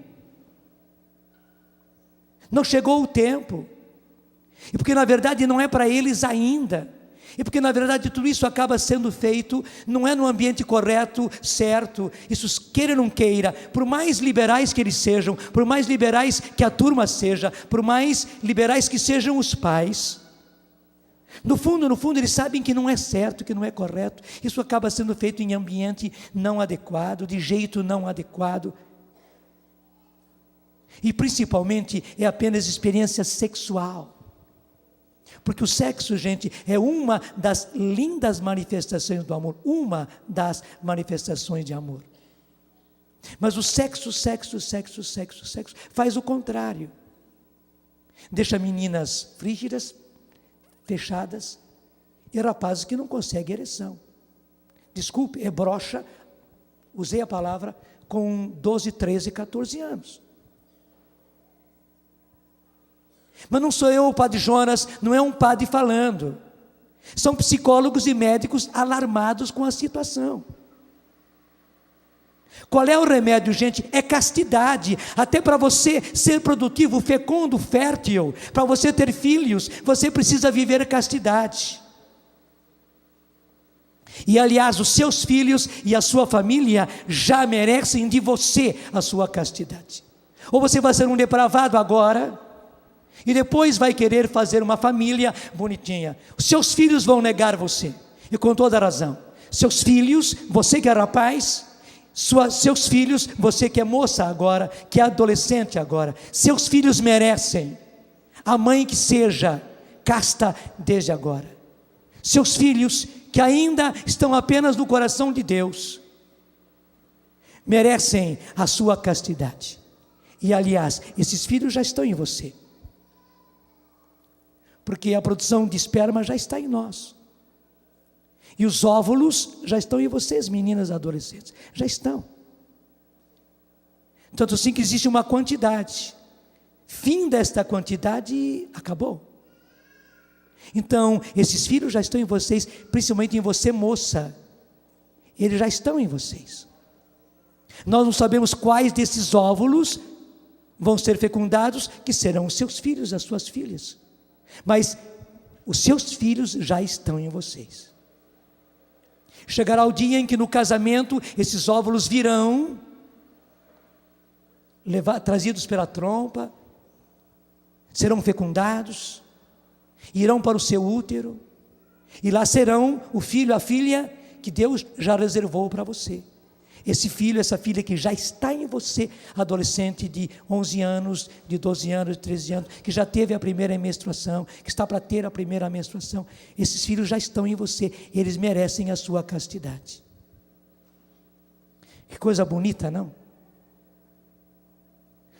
e porque na verdade não é para eles ainda, e porque na verdade tudo isso acaba sendo feito, não é no ambiente correto, certo, isso queira ou não queira, por mais liberais que eles sejam, por mais liberais que a turma seja, por mais liberais que sejam os pais, no fundo eles sabem que não é certo, que não é correto, isso acaba sendo feito em ambiente não adequado, de jeito não adequado, e principalmente é apenas experiência sexual. Porque o sexo, gente, é uma das lindas manifestações do amor, uma das manifestações de amor. Mas o sexo faz o contrário. Deixa meninas frígidas, fechadas, e rapazes que não conseguem ereção. Desculpe, é broxa, usei a palavra, com 12, 13, 14 anos. Mas não sou eu o padre Jonas, não é um padre falando. São psicólogos e médicos alarmados com a situação. Qual é o remédio, gente? É castidade. Até para você ser produtivo, fecundo, fértil, para você ter filhos, você precisa viver castidade. E aliás, os seus filhos e a sua família já merecem de você a sua castidade. Ou você vai ser um depravado agora, e depois vai querer fazer uma família bonitinha. Os seus filhos vão negar você, e com toda razão. Seus filhos, você que é rapaz, seus filhos, você que é moça agora, que é adolescente agora, seus filhos merecem a mãe que seja casta desde agora. Seus filhos que ainda estão apenas no coração de Deus, merecem a sua castidade. E aliás, esses filhos já estão em você, porque a produção de esperma já está em nós, e os óvulos já estão em vocês, meninas adolescentes, já estão. Tanto assim que existe uma quantidade, fim desta quantidade, acabou. Então, esses filhos já estão em vocês, principalmente em você, moça. Eles já estão em vocês. Nós não sabemos quais desses óvulos vão ser fecundados, que serão os seus filhos, as suas filhas. Mas os seus filhos já estão em vocês. Chegará o dia em que no casamento esses óvulos virão, trazidos pela trompa, serão fecundados, irão para o seu útero, e lá serão o filho, a filha que Deus já reservou para você. Esse filho, essa filha que já está em você, adolescente de 11 anos, de 12 anos, de 13 anos, que já teve a primeira menstruação, que está para ter a primeira menstruação, esses filhos já estão em você, eles merecem a sua castidade. Que coisa bonita, não?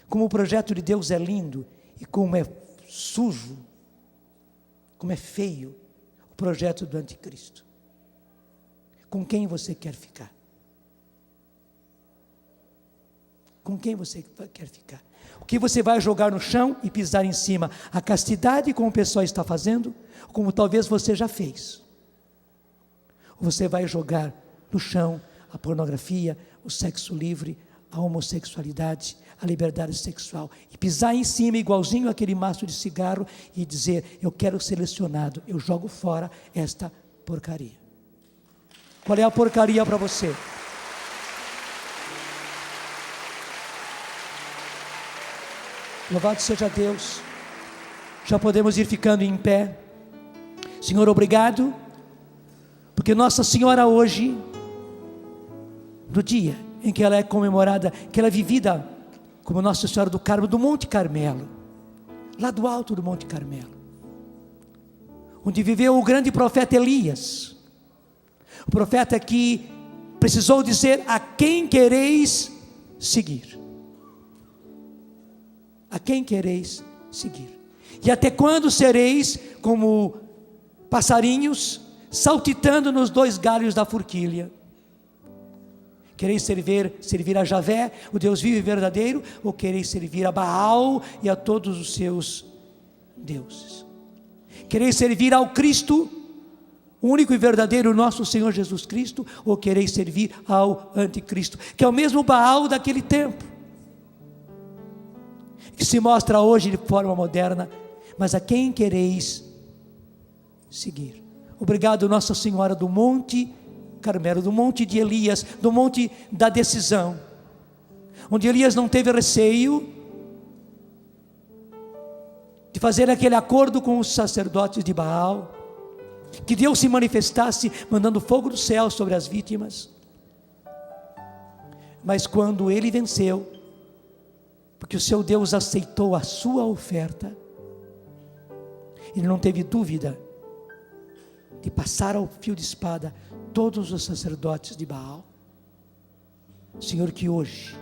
Como o projeto de Deus é lindo, e como é sujo, como é feio o projeto do anticristo. Com quem você quer ficar? Com quem você quer ficar? O que você vai jogar no chão e pisar em cima? A castidade, como o pessoal está fazendo, como talvez você já fez. Ou você vai jogar no chão a pornografia, o sexo livre, a homossexualidade, a liberdade sexual, e pisar em cima igualzinho aquele maço de cigarro e dizer: eu quero selecionado, eu jogo fora esta porcaria. Qual é a porcaria para você? Louvado seja Deus. Já podemos ir ficando em pé. Senhor, obrigado, porque Nossa Senhora hoje, no dia em que ela é comemorada, que ela é vivida como Nossa Senhora do Carmo, do Monte Carmelo, lá do alto do Monte Carmelo, onde viveu o grande profeta Elias, o profeta que precisou dizer: a quem quereis seguir? A quem quereis seguir? E até quando sereis como passarinhos saltitando nos dois galhos da forquilha? Quereis servir a Javé, o Deus vivo e verdadeiro, ou quereis servir a Baal e a todos os seus deuses? Quereis servir ao Cristo, o único e verdadeiro nosso Senhor Jesus Cristo, ou quereis servir ao anticristo, que é o mesmo Baal daquele tempo, que se mostra hoje de forma moderna? Mas a quem quereis seguir? Obrigado, Nossa Senhora do Monte Carmelo, do monte de Elias, do monte da decisão, onde Elias não teve receio de fazer aquele acordo com os sacerdotes de Baal, que Deus se manifestasse mandando fogo do céu sobre as vítimas. Mas quando ele venceu, porque o seu Deus aceitou a sua oferta, ele não teve dúvida de passar ao fio de espada todos os sacerdotes de Baal. Senhor, que hoje,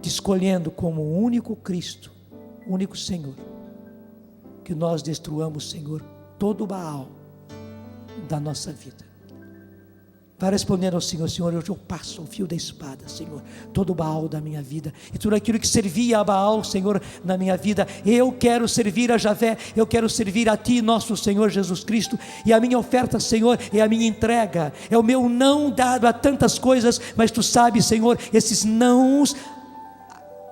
te escolhendo como o único Cristo, o único Senhor, que nós destruamos, Senhor, todo o Baal da nossa vida. Vai respondendo ao Senhor: Senhor, hoje eu passo o fio da espada, Senhor, todo o Baal da minha vida, e tudo aquilo que servia a Baal, Senhor, na minha vida, eu quero servir a Javé, eu quero servir a Ti, nosso Senhor Jesus Cristo, e a minha oferta, Senhor, é a minha entrega, é o meu não dado a tantas coisas, mas Tu sabes, Senhor, esses nãos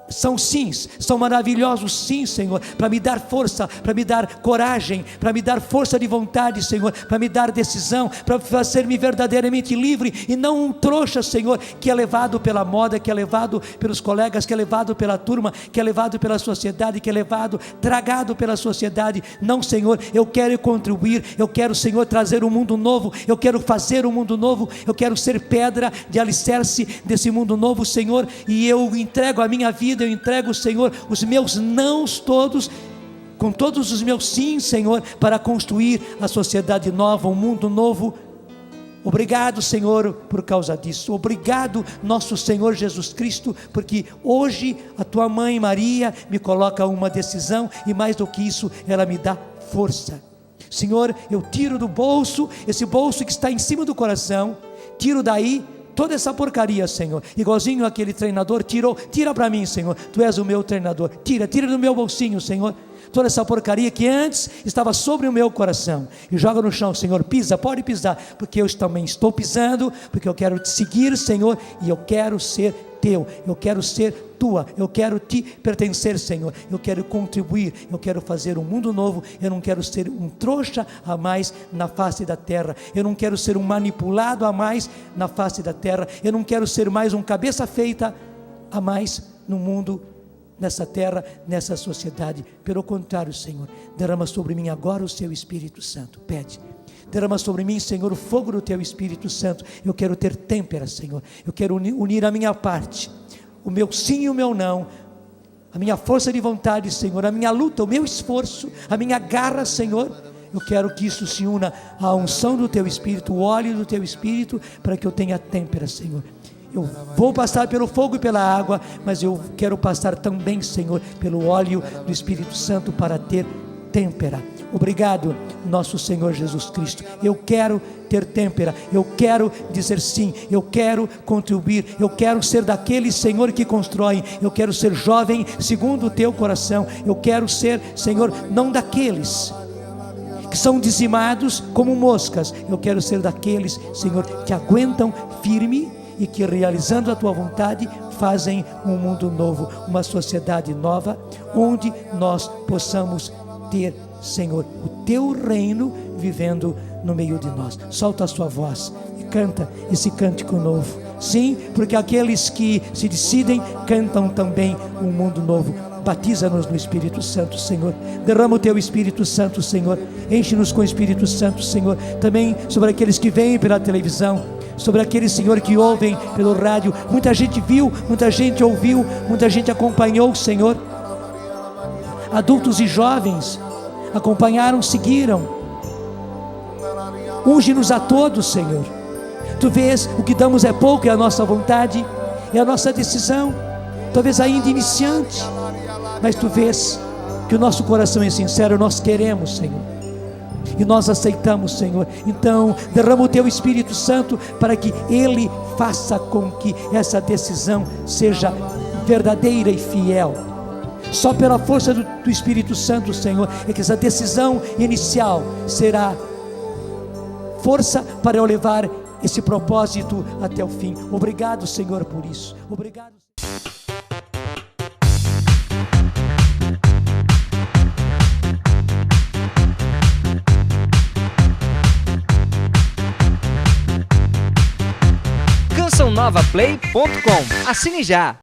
são sims, são maravilhosos sim, Senhor, para me dar força, para me dar coragem, para me dar força de vontade, Senhor, para me dar decisão, para fazer-me verdadeiramente livre, e não um trouxa, Senhor, que é levado pela moda, que é levado pelos colegas, que é levado pela turma, que é levado pela sociedade, que é levado, tragado pela sociedade. Não, Senhor, eu quero contribuir, eu quero, Senhor, trazer um mundo novo, eu quero fazer um mundo novo, eu quero ser pedra de alicerce desse mundo novo, Senhor, e eu entrego a minha vida, eu entrego, Senhor, os meus nãos todos, com todos os meus sim, Senhor, para construir a sociedade nova, um mundo novo. Obrigado, Senhor, por causa disso. Obrigado, nosso Senhor Jesus Cristo, porque hoje a Tua mãe Maria me coloca uma decisão, e mais do que isso, ela me dá força. Senhor, eu tiro do bolso, esse bolso que está em cima do coração, tiro daí toda essa porcaria, Senhor, igualzinho aquele treinador tirou. Tira para mim, Senhor, Tu és o meu treinador, tira do meu bolsinho, Senhor, toda essa porcaria que antes estava sobre o meu coração, e joga no chão, Senhor. Pisa, pode pisar, porque eu também estou pisando, porque eu quero Te seguir, Senhor, e eu quero ser Teu, eu quero ser Tua, eu quero Te pertencer, Senhor, eu quero contribuir, eu quero fazer um mundo novo. Eu não quero ser um trouxa a mais na face da terra, eu não quero ser um manipulado a mais na face da terra, eu não quero ser mais um cabeça feita a mais no mundo, nessa terra, nessa sociedade. Pelo contrário, Senhor, derrama sobre mim agora o Seu Espírito Santo. Pede, derrama sobre mim, Senhor, o fogo do Teu Espírito Santo. Eu quero ter têmpera, Senhor, eu quero unir a minha parte, o meu sim e o meu não, a minha força de vontade, Senhor, a minha luta, o meu esforço, a minha garra, Senhor. Eu quero que isso se una à unção do Teu Espírito, o óleo do Teu Espírito, para que eu tenha têmpera, Senhor. Eu vou passar pelo fogo e pela água, mas eu quero passar também, Senhor, pelo óleo do Espírito Santo, para ter têmpera. Obrigado, nosso Senhor Jesus Cristo. Eu quero ter têmpera, eu quero dizer sim, eu quero contribuir, eu quero ser daqueles, Senhor, que constroem. Eu quero ser jovem segundo o Teu coração. Eu quero ser, Senhor, não daqueles que são dizimados como moscas. Eu quero ser daqueles, Senhor, que aguentam firme e que, realizando a Tua vontade, fazem um mundo novo, uma sociedade nova, onde nós possamos ter, Senhor, o Teu reino vivendo no meio de nós. Solta a sua voz e canta esse cântico novo. Sim, porque aqueles que se decidem cantam também um mundo novo. Batiza-nos no Espírito Santo, Senhor. Derrama o Teu Espírito Santo, Senhor. Enche-nos com o Espírito Santo, Senhor. Também sobre aqueles que vêm pela televisão, sobre aqueles, Senhor, que ouvem pelo rádio. Muita gente viu, muita gente ouviu, muita gente acompanhou, Senhor. Adultos e jovens acompanharam, seguiram. Unge-nos a todos, Senhor. Tu vês, o que damos é pouco, é a nossa vontade, é a nossa decisão, talvez ainda iniciante, mas Tu vês que o nosso coração é sincero. Nós queremos, Senhor, e nós aceitamos, Senhor. Então derrama o Teu Espírito Santo para que Ele faça com que essa decisão seja verdadeira e fiel. Só pela força do Espírito Santo, Senhor, é que essa decisão inicial será força para eu levar esse propósito até o fim. Obrigado, Senhor, por isso. Obrigado. CançãoNovaPlay.com. Assine já!